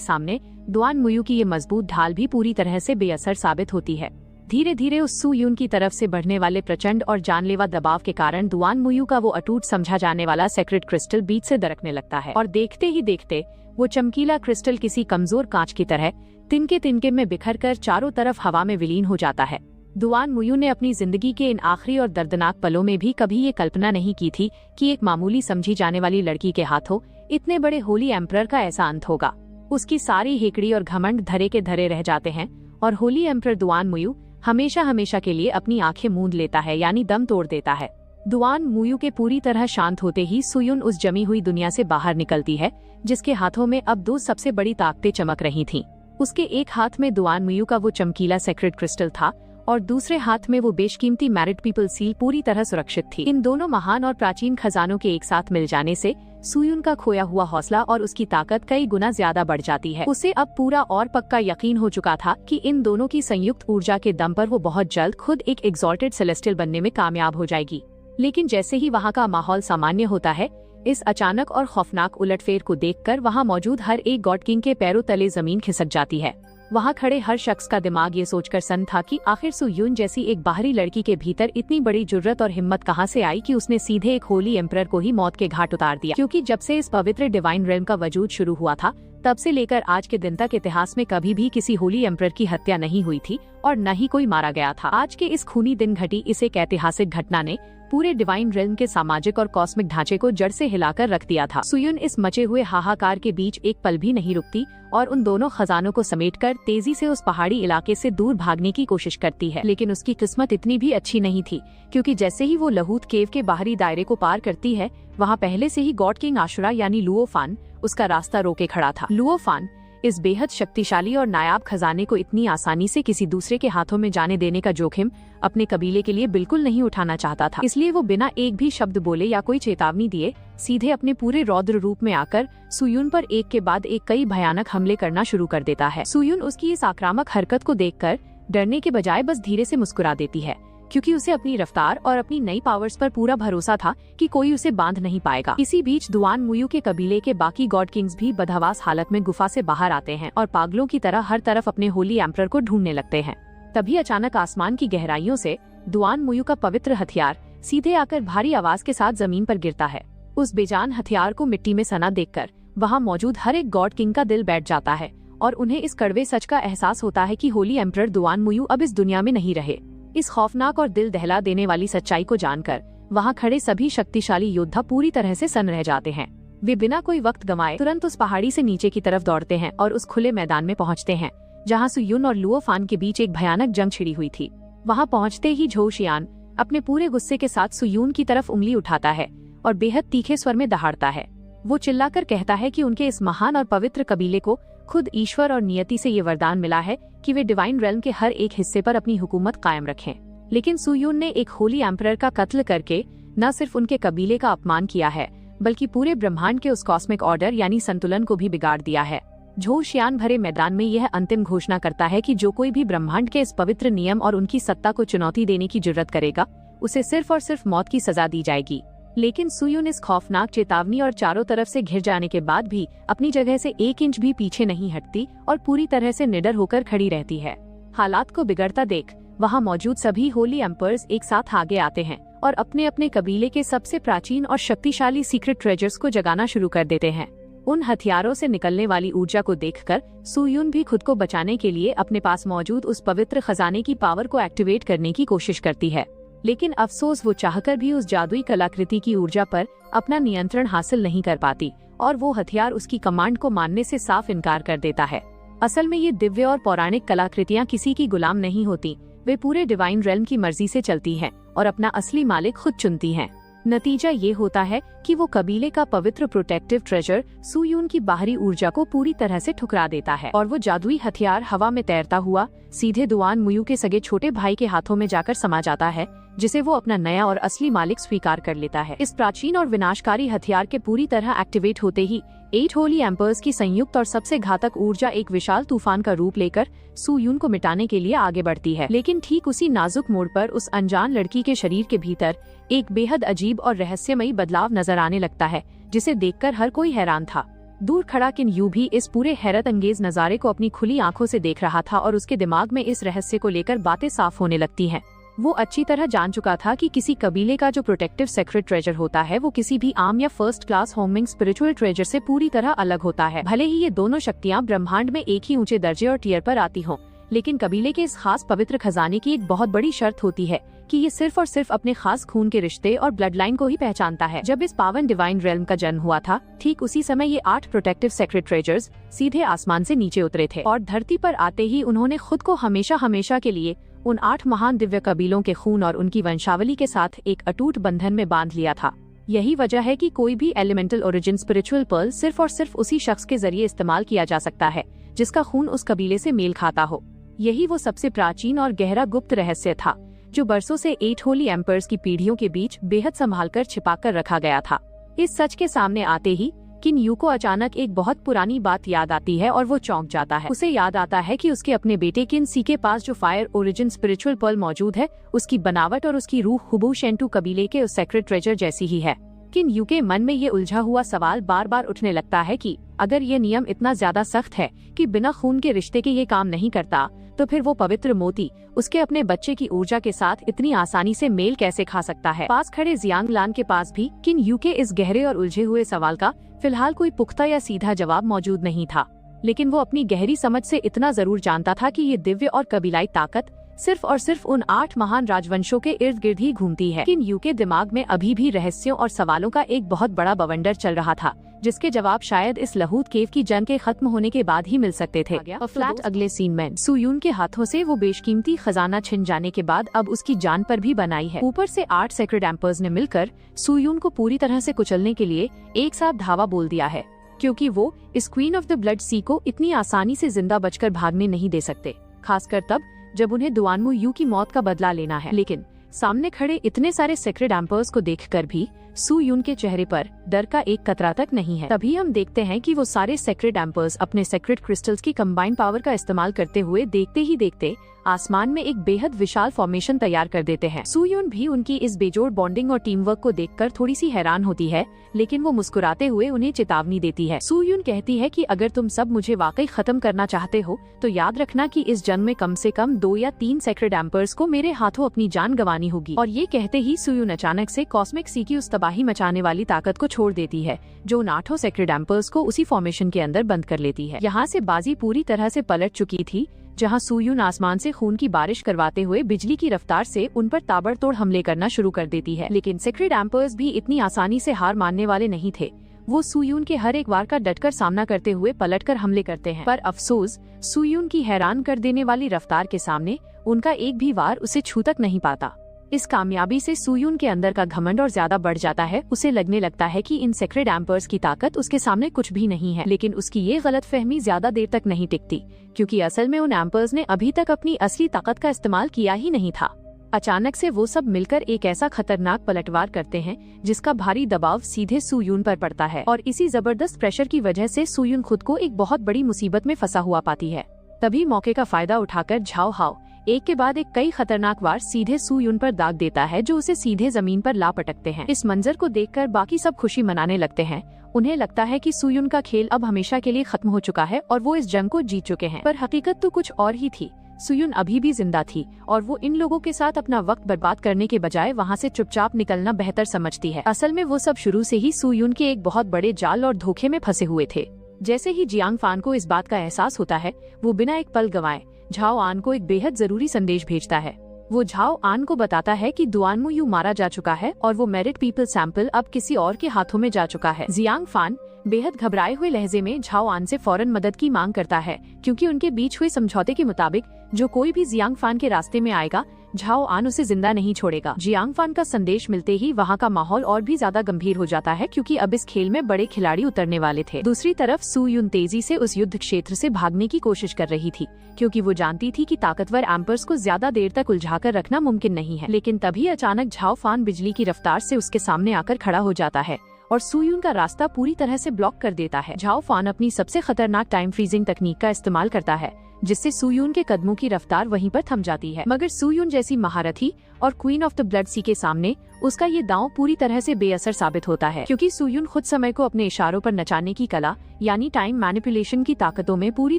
सामने दुआन मुयू की ये मजबूत ढाल भी पूरी तरह से बेअसर साबित होती है। धीरे धीरे उस सू यून की तरफ से बढ़ने वाले प्रचंड और जानलेवा दबाव के कारण दुआन मुयू का वो अटूट समझा जाने वाला सेक्रेट क्रिस्टल बीच से दरकने लगता है और देखते ही देखते वो चमकीला क्रिस्टल किसी कमजोर कांच की तरह तिनके तिनके में बिखर कर चारों तरफ हवा में विलीन हो जाता है। दुआन मुयू ने अपनी जिंदगी के इन आखिरी और दर्दनाक पलों में भी कभी ये कल्पना नहीं की थी कि एक मामूली समझी जाने वाली लड़की के हाथों इतने बड़े होली एम्परर का ऐसा अंत होगा। उसकी सारी हेकड़ी और घमंड धरे के धरे रह जाते हैं और होली एम्परर दुआन मुयू हमेशा हमेशा के लिए अपनी आंखें मूंद लेता है, यानी दम तोड़ देता है। दुआन मुयू के पूरी तरह शांत होते ही सू यून उस जमी हुई दुनिया से बाहर निकलती है जिसके हाथों में अब दो सबसे बड़ी ताकतें चमक रही थीं। उसके एक हाथ में दुआन मुयू का वो चमकीला सेक्रेट क्रिस्टल था और दूसरे हाथ में वो बेशकीमती मैरिड पीपल सील पूरी तरह सुरक्षित थी। इन दोनों महान और प्राचीन खजानों के एक साथ मिल जाने से सू यून का खोया हुआ हौसला और उसकी ताकत कई गुना ज्यादा बढ़ जाती है। उसे अब पूरा और पक्का यकीन हो चुका था कि इन दोनों की संयुक्त ऊर्जा के दम पर वो बहुत जल्द खुद एक एग्जॉल्टेड सेलेस्टियल बनने में कामयाब हो जाएगी। लेकिन जैसे ही वहाँ का माहौल सामान्य होता है, इस अचानक और खौफनाक उलटफेर को देखकर वहाँ मौजूद हर एक गॉड किंग के पैरों तले जमीन खिसक जाती है। वहाँ खड़े हर शख्स का दिमाग ये सोचकर सन्न था कि आखिर सू यून जैसी एक बाहरी लड़की के भीतर इतनी बड़ी जुर्रत और हिम्मत कहाँ से आई कि उसने सीधे एक होली एम्परर को ही मौत के घाट उतार दिया। क्योंकि जब से इस पवित्र डिवाइन रेल्म का वजूद शुरू हुआ था, तब से लेकर आज के दिन तक इतिहास में कभी भी किसी होली एम्परर की हत्या नहीं हुई थी और न ही कोई मारा गया था। आज के इस खूनी दिन घटी इस एक ऐतिहासिक घटना ने पूरे डिवाइन रेल्म के सामाजिक और कॉस्मिक ढांचे को जड़ से हिलाकर रख दिया था। सू यून इस मचे हुए हाहाकार के बीच एक पल भी नहीं रुकती और उन दोनों खजानों को समेटकर तेजी से उस पहाड़ी इलाके से दूर भागने की कोशिश करती है। लेकिन उसकी किस्मत इतनी भी अच्छी नहीं थी, क्योंकि जैसे ही वो लहूत केव के बाहरी दायरे को पार करती है, वहाँ पहले से ही गॉड किंग आशुरा यानी लुओ फान उसका रास्ता रोके खड़ा था। लुओ फान इस बेहद शक्तिशाली और नायाब खजाने को इतनी आसानी से किसी दूसरे के हाथों में जाने देने का जोखिम अपने कबीले के लिए बिल्कुल नहीं उठाना चाहता था। इसलिए वो बिना एक भी शब्द बोले या कोई चेतावनी दिए सीधे अपने पूरे रौद्र रूप में आकर सू यून पर एक के बाद एक कई भयानक हमले करना शुरू कर देता है। सू यून उसकी इस आक्रामक हरकत को देखकर डरने के बजाय बस धीरे से मुस्कुरा देती है, क्योंकि उसे अपनी रफ्तार और अपनी नई पावर्स पर पूरा भरोसा था कि कोई उसे बांध नहीं पाएगा। इसी बीच दुआन मुयू के कबीले के बाकी गॉड किंग्स भी बदहवास हालत में गुफा से बाहर आते हैं और पागलों की तरह हर तरफ अपने होली एम्परर को ढूंढने लगते हैं। तभी अचानक आसमान की गहराइयों से दुआन मुयू का पवित्र हथियार सीधे आकर भारी आवाज के साथ जमीन पर गिरता है। उस बेजान हथियार को मिट्टी में सना देखकर वहाँ मौजूद हर एक गॉड किंग का दिल बैठ जाता है और उन्हें इस कड़वे सच का एहसास होता है कि होली एम्परर दुआन मुयू अब इस दुनिया में नहीं रहे। इस खौफनाक और दिल दहला देने वाली सच्चाई को जानकर वहाँ खड़े सभी शक्तिशाली योद्धा पूरी तरह से सन्न रह जाते हैं। वे बिना कोई वक्त गंवाए तुरंत उस पहाड़ी से नीचे की तरफ दौड़ते हैं और उस खुले मैदान में पहुँचते हैं जहाँ सू यून और लुओ फान के बीच एक भयानक जंग छिड़ी हुई थी। वहाँ पहुँचते ही झोउ शियान अपने पूरे गुस्से के साथ सू यून की तरफ उंगली उठाता है और बेहद तीखे स्वर में दहाड़ता है। वो चिल्लाकर कहता है कि उनके इस महान और पवित्र कबीले को खुद ईश्वर और नियति से ये वरदान मिला है कि वे डिवाइन रेल्म के हर एक हिस्से पर अपनी हुकूमत कायम रखें। लेकिन सू यून ने एक होली एम्परर का कत्ल करके न सिर्फ उनके कबीले का अपमान किया है, बल्कि पूरे ब्रह्मांड के उस कॉस्मिक ऑर्डर यानी संतुलन को भी बिगाड़ दिया है। झोउ शियान भरे मैदान में यह अंतिम घोषणा करता है कि जो कोई भी ब्रह्मांड के इस पवित्र नियम और उनकी सत्ता को चुनौती देने की जुर्रत करेगा, उसे सिर्फ और सिर्फ मौत की सजा दी जाएगी। लेकिन सू यून इस खौफनाक चेतावनी और चारों तरफ से घिर जाने के बाद भी अपनी जगह से 1 इंच भी पीछे नहीं हटती और पूरी तरह से निडर होकर खड़ी रहती है। हालात को बिगड़ता देख वहाँ मौजूद सभी होली एम्पर्स एक साथ आगे आते हैं और अपने अपने कबीले के सबसे प्राचीन और शक्तिशाली सीक्रेट ट्रेजर्स को जगाना शुरू कर देते हैं। उन हथियारों से निकलने वाली ऊर्जा को देखकर सू यून भी खुद को बचाने के लिए अपने पास मौजूद उस पवित्र खजाने की पावर को एक्टिवेट करने की कोशिश करती है। लेकिन अफसोस वो चाहकर भी उस जादुई कलाकृति की ऊर्जा पर अपना नियंत्रण हासिल नहीं कर पाती और वो हथियार उसकी कमांड को मानने से साफ इनकार कर देता है। असल में ये दिव्य और पौराणिक कलाकृतियाँ किसी की गुलाम नहीं होती, वे पूरे डिवाइन रेल्म की मर्जी से चलती हैं और अपना असली मालिक खुद चुनती हैं। नतीजा ये होता है कि वो कबीले का पवित्र प्रोटेक्टिव ट्रेजर सू यून की बाहरी ऊर्जा को पूरी तरह से ठुकरा देता है और वो जादुई हथियार हवा में तैरता हुआ सीधे दुआन मुयू के सगे छोटे भाई के हाथों में जाकर समा जाता है, जिसे वो अपना नया और असली मालिक स्वीकार कर लेता है। इस प्राचीन और विनाशकारी हथियार के पूरी तरह एक्टिवेट होते ही 8 होली एम्पर्स की संयुक्त और सबसे घातक ऊर्जा एक विशाल तूफान का रूप लेकर सू यून को मिटाने के लिए आगे बढ़ती है। लेकिन ठीक उसी नाजुक मोड़ पर उस अनजान लड़की के शरीर के भीतर एक बेहद अजीब और रहस्यमयी बदलाव नजर आने लगता है, जिसे देखकर हर कोई हैरान था। दूर खड़ा किन यू भी इस पूरे हैरत अंगेज नजारे को अपनी खुली आंखों से देख रहा था और उसके दिमाग में इस रहस्य को लेकर बातें साफ होने लगती हैं। वो अच्छी तरह जान चुका था कि किसी कबीले का जो प्रोटेक्टिव सेक्रेट ट्रेजर होता है वो किसी भी आम या first class homing spiritual treasure से पूरी तरह अलग होता है। भले ही ये दोनों शक्तियाँ ब्रह्मांड में एक ही ऊंचे दर्जे और टियर पर आती हों, लेकिन कबीले के इस खास पवित्र खजाने की एक बहुत बड़ी शर्त होती है कि ये सिर्फ और सिर्फ अपने खास खून के रिश्ते और ब्लड लाइन को ही पहचानता है। जब इस पावन डिवाइन रेल्म का जन्म हुआ था, ठीक उसी समय ये 8 प्रोटेक्टिव सेक्रेट ट्रेजर्स सीधे आसमान से नीचे उतरे थे और धरती पर आते ही उन्होंने खुद को हमेशा हमेशा के लिए उन 8 महान दिव्य कबीलों के खून और उनकी वंशावली के साथ एक अटूट बंधन में बांध लिया था। यही वजह है कि कोई भी एलिमेंटल ओरिजिन स्पिरिचुअल पर्ल सिर्फ और सिर्फ उसी शख्स के जरिए इस्तेमाल किया जा सकता है जिसका खून उस कबीले से मेल खाता हो। यही वो सबसे प्राचीन और गहरा गुप्त रहस्य था जो बरसों से 8 होली एम्पर्स की पीढ़ियों के बीच बेहद संभालकर छिपाकर रखा गया था। इस सच के सामने आते ही किन यू को अचानक एक बहुत पुरानी बात याद आती है और वो चौंक जाता है। उसे याद आता है कि उसके अपने बेटे किन सी के पास जो फायर ओरिजिन स्पिरिचुअल पर्ल मौजूद है, उसकी बनावट और उसकी रूह हुबू शेंटू कबीले के उस सेक्रेट ट्रेजर जैसी ही है। किन यू के मन में ये उलझा हुआ सवाल बार बार उठने लगता है कि अगर ये नियम इतना ज्यादा सख्त है कि बिना खून के रिश्ते के ये काम नहीं करता, तो फिर वो पवित्र मोती उसके अपने बच्चे की ऊर्जा के साथ इतनी आसानी से मेल कैसे खा सकता है। पास खड़े जियांग लान के पास भी किन यू के इस गहरे और उलझे हुए सवाल का फिलहाल कोई पुख्ता या सीधा जवाब मौजूद नहीं था, लेकिन वो अपनी गहरी समझ से इतना जरूर जानता था कि ये दिव्य और कबीलाई ताकत सिर्फ और सिर्फ उन 8 महान राजवंशों के इर्द गिर्द ही घूमती है। किन यू के दिमाग में अभी भी रहस्यों और सवालों का एक बहुत बड़ा बवंडर चल रहा था, जिसके जवाब शायद इस लहूत केव की जंग के खत्म होने के बाद ही मिल सकते थे। फ्लैट अगले सीन में सू यून के हाथों से वो बेशकीमती खजाना छिन जाने के बाद अब उसकी जान पर भी बनाई है। ऊपर से 8 सेक्रेट एम्पर्स ने मिलकर सू यून को पूरी तरह से कुचलने के लिए एक साथ धावा बोल दिया है, क्योंकि वो इस क्वीन ऑफ द ब्लड सी को इतनी आसानी से जिंदा बचकर भागने नहीं दे सकते, खासकर तब जब उन्हें दुआनमू यू की मौत का बदला लेना है। लेकिन सामने खड़े इतने सारे सेक्रेट एम्पर्स को देखकर भी सू यून के चेहरे पर डर का एक कतरा तक नहीं है। तभी हम देखते हैं कि वो सारे सेक्रेट एम्पर्स अपने सेक्रेट क्रिस्टल्स की कंबाइंड पावर का इस्तेमाल करते हुए देखते ही देखते आसमान में एक बेहद विशाल फॉर्मेशन तैयार कर देते हैं। सू यून भी उनकी इस बेजोड़ बॉन्डिंग और टीम वर्क को देखकर थोड़ी सी हैरान होती है, लेकिन वो मुस्कुराते हुए उन्हें चेतावनी देती है। सू यून कहती है कि अगर तुम सब मुझे वाकई खत्म करना चाहते हो तो याद रखना कि इस जंग में कम से कम 2 या 3 सेक्रेट एम्पर्स को मेरे हाथों अपनी जान गंवानी होगी। और ये कहते ही सू यून अचानक से कॉस्मिक सी की उस तबाही मचाने वाली ताकत को छोड़ देती है जो उन 8 सेक्रेट एम्पर्स को उसी फॉर्मेशन के अंदर बंद कर लेती है। यहाँ से बाजी पूरी तरह से पलट चुकी थी, जहां सू यून आसमान से खून की बारिश करवाते हुए बिजली की रफ्तार से उन पर ताबड़तोड़ हमले करना शुरू कर देती है। लेकिन सेक्रेट एम्पर्स भी इतनी आसानी से हार मानने वाले नहीं थे। वो सू यून के हर एक वार का डटकर सामना करते हुए पलटकर हमले करते हैं। पर अफसोस, सू यून की हैरान कर देने वाली रफ्तार के सामने उनका एक भी वार उसे छू तक नहीं पाता। इस कामयाबी से सू यून के अंदर का घमंड और ज्यादा बढ़ जाता है। उसे लगने लगता है कि इन सेक्रेट एम्पर्स की ताकत उसके सामने कुछ भी नहीं है। लेकिन उसकी ये गलतफहमी ज्यादा देर तक नहीं टिकती, क्योंकि असल में उन एम्पर्स ने अभी तक अपनी असली ताकत का इस्तेमाल किया ही नहीं था। अचानक से वो सब मिलकर एक ऐसा खतरनाक पलटवार करते हैं जिसका भारी दबाव सीधे सू यून पर पड़ता है, और इसी जबरदस्त प्रेशर की वजह से सू यून खुद को एक बहुत बड़ी मुसीबत में फंसा हुआ पाती है। तभी मौके का फायदा उठाकर झाओ हाओ एक के बाद एक कई खतरनाक वार सीधे सू यून पर दाग देता है, जो उसे सीधे जमीन पर ला पटकते हैं। इस मंजर को देखकर बाकी सब खुशी मनाने लगते हैं। उन्हें लगता है कि सू यून का खेल अब हमेशा के लिए खत्म हो चुका है और वो इस जंग को जीत चुके हैं। पर हकीकत तो कुछ और ही थी। सू यून अभी भी जिंदा थी और वो इन लोगों के साथ अपना वक्त बर्बाद करने के बजाय वहाँ से चुपचाप निकलना बेहतर समझती है। असल में वो सब शुरू से ही सू यून के एक बहुत बड़े जाल और धोखे में फंसे हुए थे। जैसे ही जियांग फान को इस बात का एहसास होता है, वो बिना एक पल गंवाए झाओ आन को एक बेहद जरूरी संदेश भेजता है। वो झाओ आन को बताता है कि दुआनमू यू मारा जा चुका है और वो मेरिट पीपल सैंपल अब किसी और के हाथों में जा चुका है। जियांग फान बेहद घबराए हुए लहजे में झाओ आन से फौरन मदद की मांग करता है, क्योंकि उनके बीच हुए समझौते के मुताबिक जो कोई भी जियांग फान के रास्ते में आएगा झाओ आन उसे जिंदा नहीं छोड़ेगा। जियांग फान का संदेश मिलते ही वहाँ का माहौल और भी ज्यादा गंभीर हो जाता है, क्योंकि अब इस खेल में बड़े खिलाड़ी उतरने वाले थे। दूसरी तरफ सू युन तेजी से उस युद्ध क्षेत्र से भागने की कोशिश कर रही थी, क्योंकि वो जानती थी कि ताकतवर एम्पर्स को ज्यादा देर तक उलझाकर रखना मुमकिन नहीं है। लेकिन तभी अचानक झाओ फान बिजली की रफ्तार से उसके सामने आकर खड़ा हो जाता है और सू युन का रास्ता पूरी तरह से ब्लॉक कर देता है। झाओ फान अपनी सबसे खतरनाक टाइम फ्रीजिंग तकनीक का इस्तेमाल करता है, जिससे सू युन के कदमों की रफ्तार वहीं पर थम जाती है। मगर सू युन जैसी महारथी और क्वीन ऑफ द ब्लड सी के सामने उसका ये दांव पूरी तरह से बेअसर साबित होता है, क्योंकि सू युन खुद समय को अपने इशारों पर नचाने की कला यानी टाइम मैनिपुलेशन की ताकतों में पूरी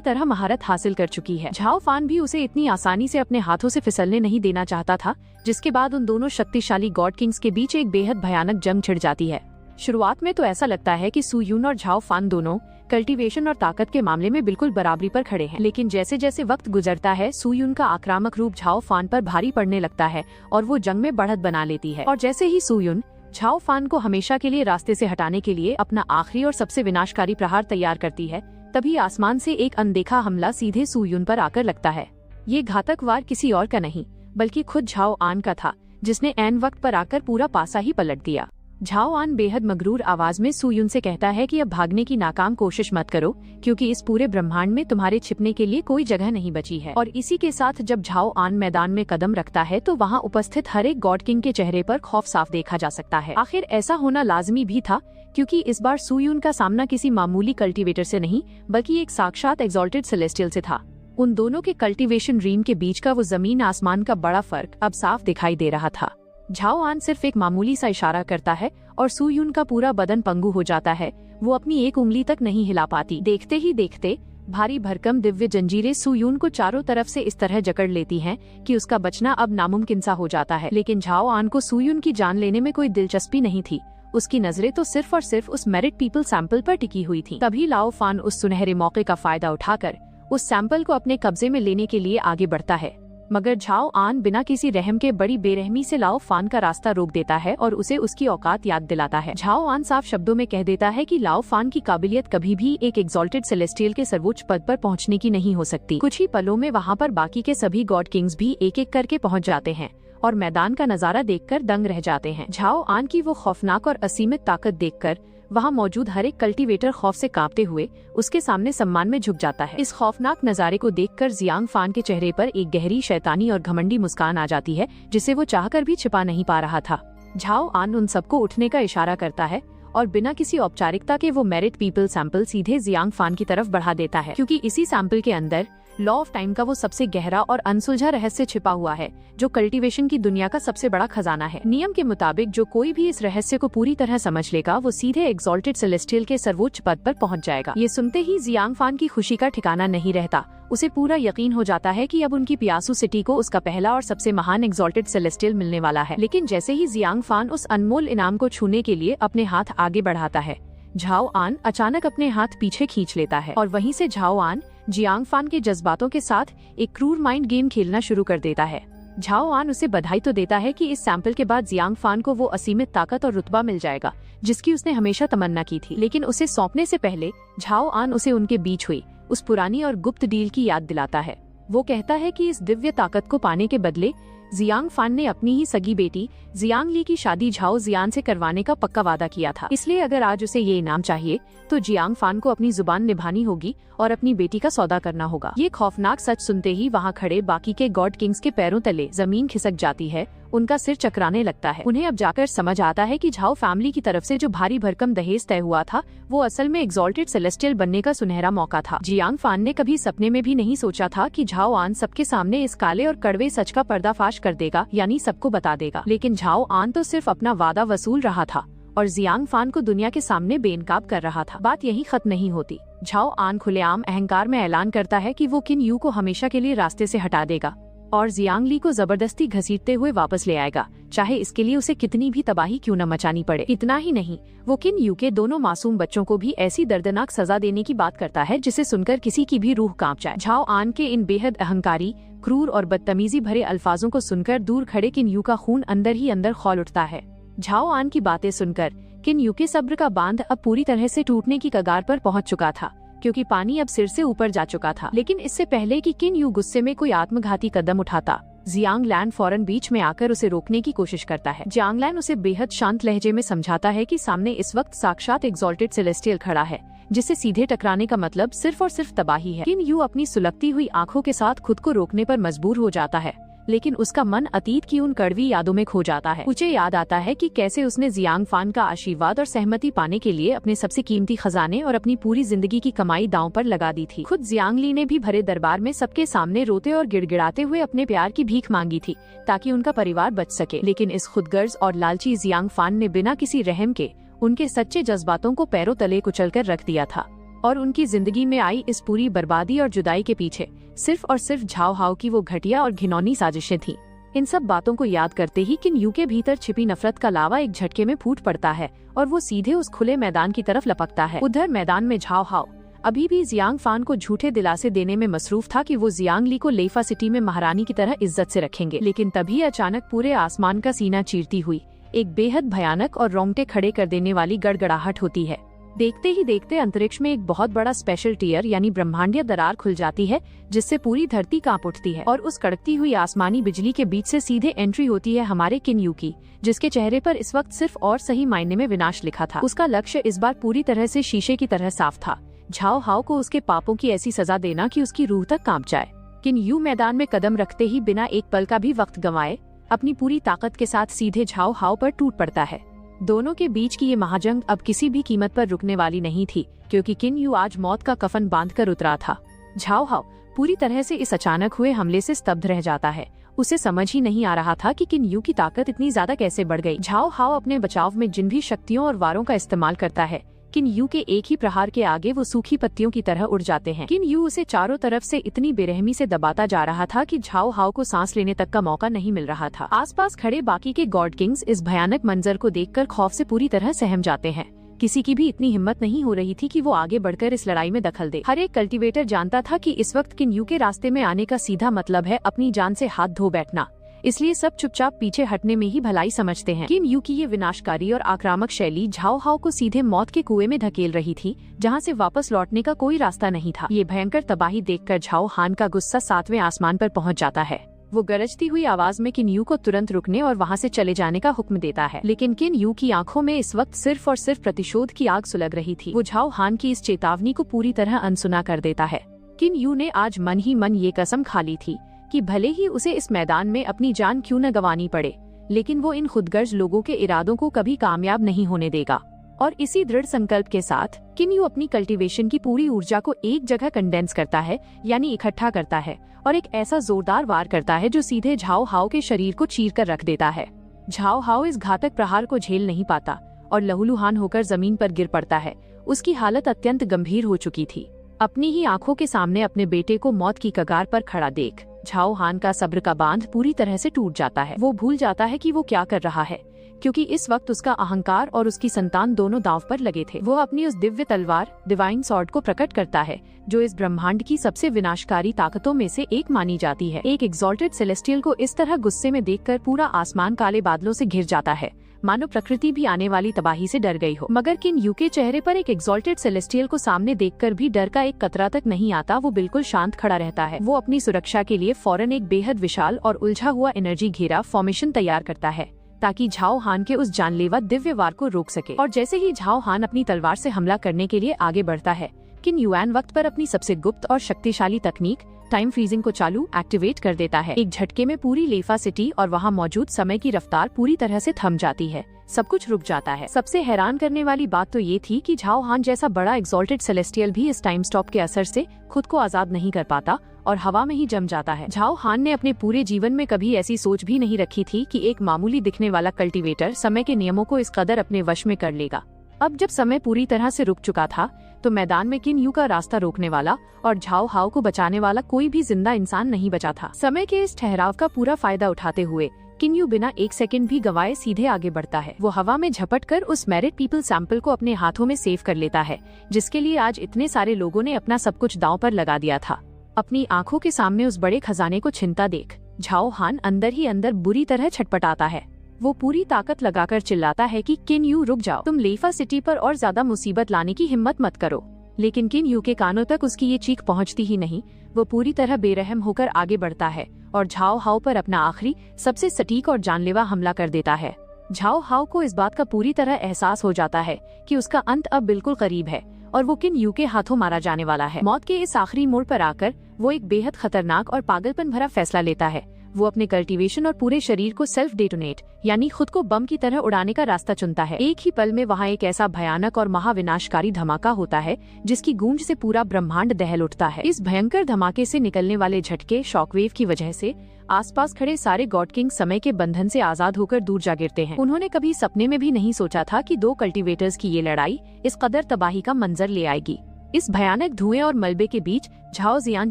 तरह महारत हासिल कर चुकी है। झाओ फान भी उसे इतनी आसानी से अपने हाथों से फिसलने नहीं देना चाहता था, जिसके बाद उन दोनों शक्तिशाली गॉड किंग्स के बीच एक बेहद भयानक जंग छिड़ जाती है। शुरुआत में तो ऐसा लगता है कि सू युन और झाओ फान दोनों कल्टीवेशन और ताकत के मामले में बिल्कुल बराबरी पर खड़े हैं, लेकिन जैसे जैसे वक्त गुजरता है सू युन का आक्रामक रूप झाओ फान पर भारी पड़ने लगता है और वो जंग में बढ़त बना लेती है। और जैसे ही सू युन झाओ फान को हमेशा के लिए रास्ते से हटाने के लिए अपना आखिरी और सबसे विनाशकारी प्रहार तैयार करती है, तभी आसमान से एक अनदेखा हमला सीधे सू युन पर आकर लगता है। ये घातक वार किसी और का नहीं बल्कि खुद झाओ आन का था, जिसने ऐन वक्त पर आकर पूरा पासा ही पलट दिया। झाओ आन बेहद मगरूर आवाज में सू युन से कहता है कि अब भागने की नाकाम कोशिश मत करो, क्योंकि इस पूरे ब्रह्मांड में तुम्हारे छिपने के लिए कोई जगह नहीं बची है। और इसी के साथ जब झाओ आन मैदान में कदम रखता है तो वहाँ उपस्थित हर एक गॉड किंग के चेहरे पर खौफ साफ देखा जा सकता है। आखिर ऐसा होना लाजमी भी था, क्योंकि इस बार सू युन का सामना किसी मामूली कल्टीवेटर से नहीं बल्कि एक साक्षात एक्सॉल्टेड सेलेस्टियल से था। उन दोनों के कल्टीवेशन रीम के बीच का वो जमीन आसमान का बड़ा फर्क अब साफ दिखाई दे रहा था। झाओ आन सिर्फ एक मामूली सा इशारा करता है और सू युन का पूरा बदन पंगु हो जाता है। वो अपनी एक उंगली तक नहीं हिला पाती। देखते ही देखते भारी भरकम दिव्य जंजीरें सू युन को चारों तरफ से इस तरह जकड़ लेती हैं कि उसका बचना अब नामुमकिन सा हो जाता है। लेकिन झाओ आन को सू युन की जान लेने में कोई दिलचस्पी नहीं थी। उसकी नजरें तो सिर्फ और सिर्फ उस मेरिट पीपल सैंपल पर टिकी हुई थी। तभी लाओ फान उस सुनहरे मौके का फायदा उठाकर उस सैंपल को अपने कब्जे में लेने के लिए आगे बढ़ता है, मगर झाओ आन बिना किसी रहम के बड़ी बेरहमी से लाओ फान का रास्ता रोक देता है और उसे उसकी औकात याद दिलाता है। झाओ आन साफ शब्दों में कह देता है कि लाओ फान की काबिलियत कभी भी एक एक्सॉल्टेड सेलेस्टियल के सर्वोच्च पद पर पहुंचने की नहीं हो सकती। कुछ ही पलों में वहां पर बाकी के सभी गॉड किंग्स भी एक एक करके पहुंच जाते हैं और मैदान का नजारा देखकर दंग रह जाते हैं। झाओ आन की वो खौफनाक और असीमित ताकत देखकर वहाँ मौजूद हर एक कल्टीवेटर खौफ से कांपते हुए उसके सामने सम्मान में झुक जाता है। इस खौफनाक नजारे को देखकर जियांग फान के चेहरे पर एक गहरी शैतानी और घमंडी मुस्कान आ जाती है, जिसे वो चाहकर भी छिपा नहीं पा रहा था। झाओ आन उन सबको उठने का इशारा करता है और बिना किसी औपचारिकता के वो मेरिट पीपल सैंपल सीधे जियांग फान की तरफ बढ़ा देता है, क्योंकि इसी सैंपल के अंदर लॉ ऑफ टाइम का वो सबसे गहरा और अनसुलझा रहस्य छिपा हुआ है, जो कल्टीवेशन की दुनिया का सबसे बड़ा खजाना है। नियम के मुताबिक जो कोई भी इस रहस्य को पूरी तरह समझ लेगा वो सीधे एक्सॉल्टेड सेलेस्टियल के सर्वोच्च पद पर पहुंच जाएगा। ये सुनते ही जियांग फान की खुशी का ठिकाना नहीं रहता। उसे पूरा यकीन हो जाता है कि अब उनकी पियासू सिटी को उसका पहला और सबसे महान एक्सॉल्टेड सेलेस्टियल मिलने वाला है। लेकिन जैसे ही जियांग फान उस अनमोल इनाम को छूने के लिए अपने हाथ आगे बढ़ाता है, झाओ आन अचानक अपने हाथ पीछे खींच लेता है और वहीं से झाओ आन जियांग फान के जज्बातों के साथ एक क्रूर माइंड गेम खेलना शुरू कर देता है। झाओ आन उसे बधाई तो देता है कि इस सैंपल के बाद जियांग फान को वो असीमित ताकत और रुतबा मिल जाएगा जिसकी उसने हमेशा तमन्ना की थी, लेकिन उसे सौंपने से पहले झाओ आन उसे उनके बीच हुई उस पुरानी और गुप्त डील की याद दिलाता है। वो कहता है कि इस दिव्य ताकत को पाने के बदले जियांग फान ने अपनी ही सगी बेटी जियांग ली की शादी झाओ जियान से करवाने का पक्का वादा किया था। इसलिए अगर आज उसे ये इनाम चाहिए तो जियांग फान को अपनी जुबान निभानी होगी और अपनी बेटी का सौदा करना होगा। ये खौफनाक सच सुनते ही वहाँ खड़े बाकी के गॉड किंग्स के पैरों तले जमीन खिसक जाती है, उनका सिर चकराने लगता है। उन्हें अब जाकर समझ आता है कि झाओ फैमिली की तरफ से जो भारी भरकम दहेज तय हुआ था वो असल में एक्सॉल्टेड सेलेस्टियल बनने का सुनहरा मौका था। जियांग फान ने कभी सपने में भी नहीं सोचा था कि झाओ आन सबके सामने इस काले और कड़वे सच का पर्दाफाश कर देगा, यानी सबको बता देगा। लेकिन झाओ आन तो सिर्फ अपना वादा वसूल रहा था और जियांग फान को दुनिया के सामने बेनकाब कर रहा था। बात यही खत्म नहीं होती। झाओ आन खुलेआम अहंकार में ऐलान करता है कि वो किन यू को हमेशा के लिए रास्ते से हटा देगा और जियांग ली को जबरदस्ती घसीटते हुए वापस ले आएगा, चाहे इसके लिए उसे कितनी भी तबाही क्यों न मचानी पड़े। इतना ही नहीं, वो किन यू के दोनों मासूम बच्चों को भी ऐसी दर्दनाक सजा देने की बात करता है जिसे सुनकर किसी की भी रूह कांप जाए। झाओ आन के इन बेहद अहंकारी, क्रूर और बदतमीजी भरे अल्फाजों को सुनकर दूर खड़े किन यू का खून अंदर ही अंदर खौल उठता है। झाओ आन की बातें सुनकर किन यू के सब्र का बांध अब पूरी तरह से टूटने की कगार पर पहुंच चुका था, क्योंकि पानी अब सिर से ऊपर जा चुका था। लेकिन इससे पहले कि किन यू गुस्से में कोई आत्मघाती कदम उठाता, जियांग लैन फौरन बीच में आकर उसे रोकने की कोशिश करता है। जियांग लैन उसे बेहद शांत लहजे में समझाता है कि सामने इस वक्त साक्षात एक्सॉल्टेड सेलेस्टियल खड़ा है, जिससे सीधे टकराने का मतलब सिर्फ और सिर्फ तबाही है। किन यू अपनी सुलगती हुई आंखों के साथ खुद को रोकने पर मजबूर हो जाता है, लेकिन उसका मन अतीत की उन कड़वी यादों में खो जाता है। उसे याद आता है कि कैसे उसने जियांग फान का आशीर्वाद और सहमति पाने के लिए अपने सबसे कीमती खजाने और अपनी पूरी जिंदगी की कमाई दांव पर लगा दी थी। खुद जियांग ली ने भी भरे दरबार में सबके सामने रोते और गिड़गिड़ाते हुए अपने प्यार की भीख मांगी थी ताकि उनका परिवार बच सके। लेकिन इस खुदगर्ज और लालची जियांग फान ने बिना किसी रहम के उनके सच्चे जज्बातों को पैरों तले कुचलकर रख दिया था, और उनकी जिंदगी में आई इस पूरी बर्बादी और जुदाई के पीछे सिर्फ और सिर्फ झाओ हाओ की वो घटिया और घिनौनी साजिशें थीं। इन सब बातों को याद करते ही किन यू के भीतर छिपी नफरत का लावा एक झटके में फूट पड़ता है और वो सीधे उस खुले मैदान की तरफ लपकता है। उधर मैदान में झाओ हाओ अभी भी जियांग फान को झूठे दिलासे देने में मसरूफ था कि वो जियांग ली को लेफा सिटी में महारानी की तरह इज्जत से रखेंगे। लेकिन तभी अचानक पूरे आसमान का सीना चीरती हुई एक बेहद भयानक और रोंगटे खड़े कर देने वाली गड़गड़ाहट होती है। देखते ही देखते अंतरिक्ष में एक बहुत बड़ा स्पेशल टीयर यानी ब्रह्मांडीय दरार खुल जाती है, जिससे पूरी धरती कांप उठती है और उस कड़कती हुई आसमानी बिजली के बीच से सीधे एंट्री होती है हमारे किन यू की, जिसके चेहरे पर इस वक्त सिर्फ और सही मायने में विनाश लिखा था। उसका लक्ष्य इस बार पूरी तरह से शीशे की तरह साफ था, झाओ हाओ को उसके पापों की ऐसी सजा देना कि उसकी रूह तक कांप जाए। किन यू मैदान में कदम रखते ही बिना एक पल का भी वक्त गंवाए अपनी पूरी ताकत के साथ सीधे झाओ हाओ पर टूट पड़ता है। दोनों के बीच की ये महाजंग अब किसी भी कीमत पर रुकने वाली नहीं थी, क्योंकि किन यू आज मौत का कफन बांधकर उतरा था। झाओ हाओ पूरी तरह से इस अचानक हुए हमले से स्तब्ध रह जाता है। उसे समझ ही नहीं आ रहा था कि किन यू की ताकत इतनी ज्यादा कैसे बढ़ गई। झाओ हाओ अपने बचाव में जिन भी शक्तियों और वारों का इस्तेमाल करता है, किन यू के एक ही प्रहार के आगे वो सूखी पत्तियों की तरह उड़ जाते हैं। किन यू उसे चारों तरफ से इतनी बेरहमी से दबाता जा रहा था कि झाओ हाओ को सांस लेने तक का मौका नहीं मिल रहा था। आसपास खड़े बाकी के गॉड किंग्स इस भयानक मंजर को देखकर खौफ से पूरी तरह सहम जाते हैं। किसी की भी इतनी हिम्मत नहीं हो रही थी कि वो आगे बढ़कर इस लड़ाई में दखल दे। हर एक कल्टीवेटर जानता था कि इस वक्त किन यू के रास्ते में आने का सीधा मतलब है अपनी जान से हाथ धो बैठना, इसलिए सब चुपचाप पीछे हटने में ही भलाई समझते हैं। किन यू की ये विनाशकारी और आक्रामक शैली झाओ हाओ को सीधे मौत के कुएं में धकेल रही थी, जहां से वापस लौटने का कोई रास्ता नहीं था। ये भयंकर तबाही देखकर झाओ हान का गुस्सा 7वें आसमान पर पहुंच जाता है। वो गरजती हुई आवाज में किन यू को तुरंत रुकने और वहां से चले जाने का हुक्म देता है। लेकिन किन यू की आंखों में इस वक्त सिर्फ और सिर्फ प्रतिशोध की आग सुलग रही थी। वो झाओ हान की इस चेतावनी को पूरी तरह अनसुना कर देता है। किन यू ने आज मन ही मन ये कसम खा ली थी कि भले ही उसे इस मैदान में अपनी जान क्यों न गंवानी पड़े, लेकिन वो इन खुदगर्ज लोगों के इरादों को कभी कामयाब नहीं होने देगा। और इसी दृढ़ संकल्प के साथ किन यू अपनी कल्टीवेशन की पूरी ऊर्जा को एक जगह कंडेंस करता है, यानी इकट्ठा करता है, और एक ऐसा जोरदार वार करता है जो सीधे झाओ हाओ के शरीर को चीर कर रख देता है। झाओ हाओ इस घातक प्रहार को झेल नहीं पाता और लहूलुहान होकर जमीन पर गिर पड़ता है। उसकी हालत अत्यंत गंभीर हो चुकी थी। अपनी ही आंखों के सामने अपने बेटे को मौत की कगार पर खड़ा देख झाओ हान का सब्र का बांध पूरी तरह से टूट जाता है। वो भूल जाता है कि वो क्या कर रहा है, क्योंकि इस वक्त उसका अहंकार और उसकी संतान दोनों दांव पर लगे थे। वो अपनी उस दिव्य तलवार डिवाइन सॉर्ड को प्रकट करता है, जो इस ब्रह्मांड की सबसे विनाशकारी ताकतों में से एक मानी जाती है। एक एक्सॉल्टेड सेलेस्टियल को इस तरह गुस्से में देखकर पूरा आसमान काले बादलों से घिर जाता है, मानो प्रकृति भी आने वाली तबाही से डर गई हो। मगर किन यू के चेहरे पर एक एक्सॉल्टेड सेलेस्टियल को सामने देखकर भी डर का एक कतरा तक नहीं आता। वो बिल्कुल शांत खड़ा रहता है। वो अपनी सुरक्षा के लिए फौरन एक बेहद विशाल और उलझा हुआ एनर्जी घेरा फॉर्मेशन तैयार करता है, ताकि झाओ हान के उस जानलेवा दिव्य वार को रोक सके। और जैसे ही झाओ हान अपनी तलवार से हमला करने के लिए आगे बढ़ता है, किन युआन वक्त पर अपनी सबसे गुप्त और शक्तिशाली तकनीक टाइम फ्रीजिंग को चालू एक्टिवेट कर देता है। एक झटके में पूरी लेफा सिटी और वहाँ मौजूद समय की रफ्तार पूरी तरह से थम जाती है। सब कुछ रुक जाता है। सबसे हैरान करने वाली बात तो ये थी कि झाओ हान जैसा बड़ा एक्सॉल्टेड सेलेस्टियल भी इस टाइम स्टॉप के असर से खुद को आजाद नहीं कर पाता और हवा में ही जम जाता है। झाओ हान ने अपने पूरे जीवन में कभी ऐसी सोच भी नहीं रखी थी कि एक मामूली दिखने वाला कल्टीवेटर समय के नियमों को इस कदर अपने वश में कर लेगा। अब जब समय पूरी तरह से रुक चुका था, तो मैदान में किन यू का रास्ता रोकने वाला और झाओ हाओ को बचाने वाला कोई भी जिंदा इंसान नहीं बचा था। समय के इस ठहराव का पूरा फायदा उठाते हुए किन यू बिना एक सेकंड भी गवाए सीधे आगे बढ़ता है। वो हवा में झपट कर उस मैरिड पीपल सैंपल को अपने हाथों में सेव कर लेता है, जिसके लिए आज इतने सारे लोगों ने अपना सब कुछ दांव पर लगा दिया था। अपनी आंखों के सामने उस बड़े खजाने को छिनता देख झाओ हान अंदर ही अंदर बुरी तरह छटपटाता है। वो पूरी ताकत लगाकर चिल्लाता है कि किन यू रुक जाओ, तुम लेफा सिटी पर और ज्यादा मुसीबत लाने की हिम्मत मत करो। लेकिन किन यू के कानों तक उसकी ये चीख पहुंचती ही नहीं। वो पूरी तरह बेरहम होकर आगे बढ़ता है और झाओ हाओ पर अपना आखिरी सबसे सटीक और जानलेवा हमला कर देता है। झाओ हाओ को इस बात का पूरी तरह एहसास हो जाता है कि उसका अंत अब बिल्कुल करीब है और वो किन यू के हाथों मारा जाने वाला है। मौत के इस आखिरी मोड़ पर आकर वो एक बेहद खतरनाक और पागलपन भरा फैसला लेता है। वो अपने कल्टीवेशन और पूरे शरीर को सेल्फ डेटोनेट यानी खुद को बम की तरह उड़ाने का रास्ता चुनता है। एक ही पल में वहाँ एक ऐसा भयानक और महाविनाशकारी धमाका होता है जिसकी गूंज से पूरा ब्रह्मांड दहल उठता है। इस भयंकर धमाके से निकलने वाले झटके शॉकवेव की वजह से आसपास खड़े सारे गॉड किंग समय के बंधन से आजाद होकर दूर जा गिरते हैं। उन्होंने कभी सपने में भी नहीं सोचा था कि 2 कल्टीवेटर्स की ये लड़ाई इस कदर तबाही का मंजर ले आएगी। इस भयानक धुएं और मलबे के बीच झाओ जियान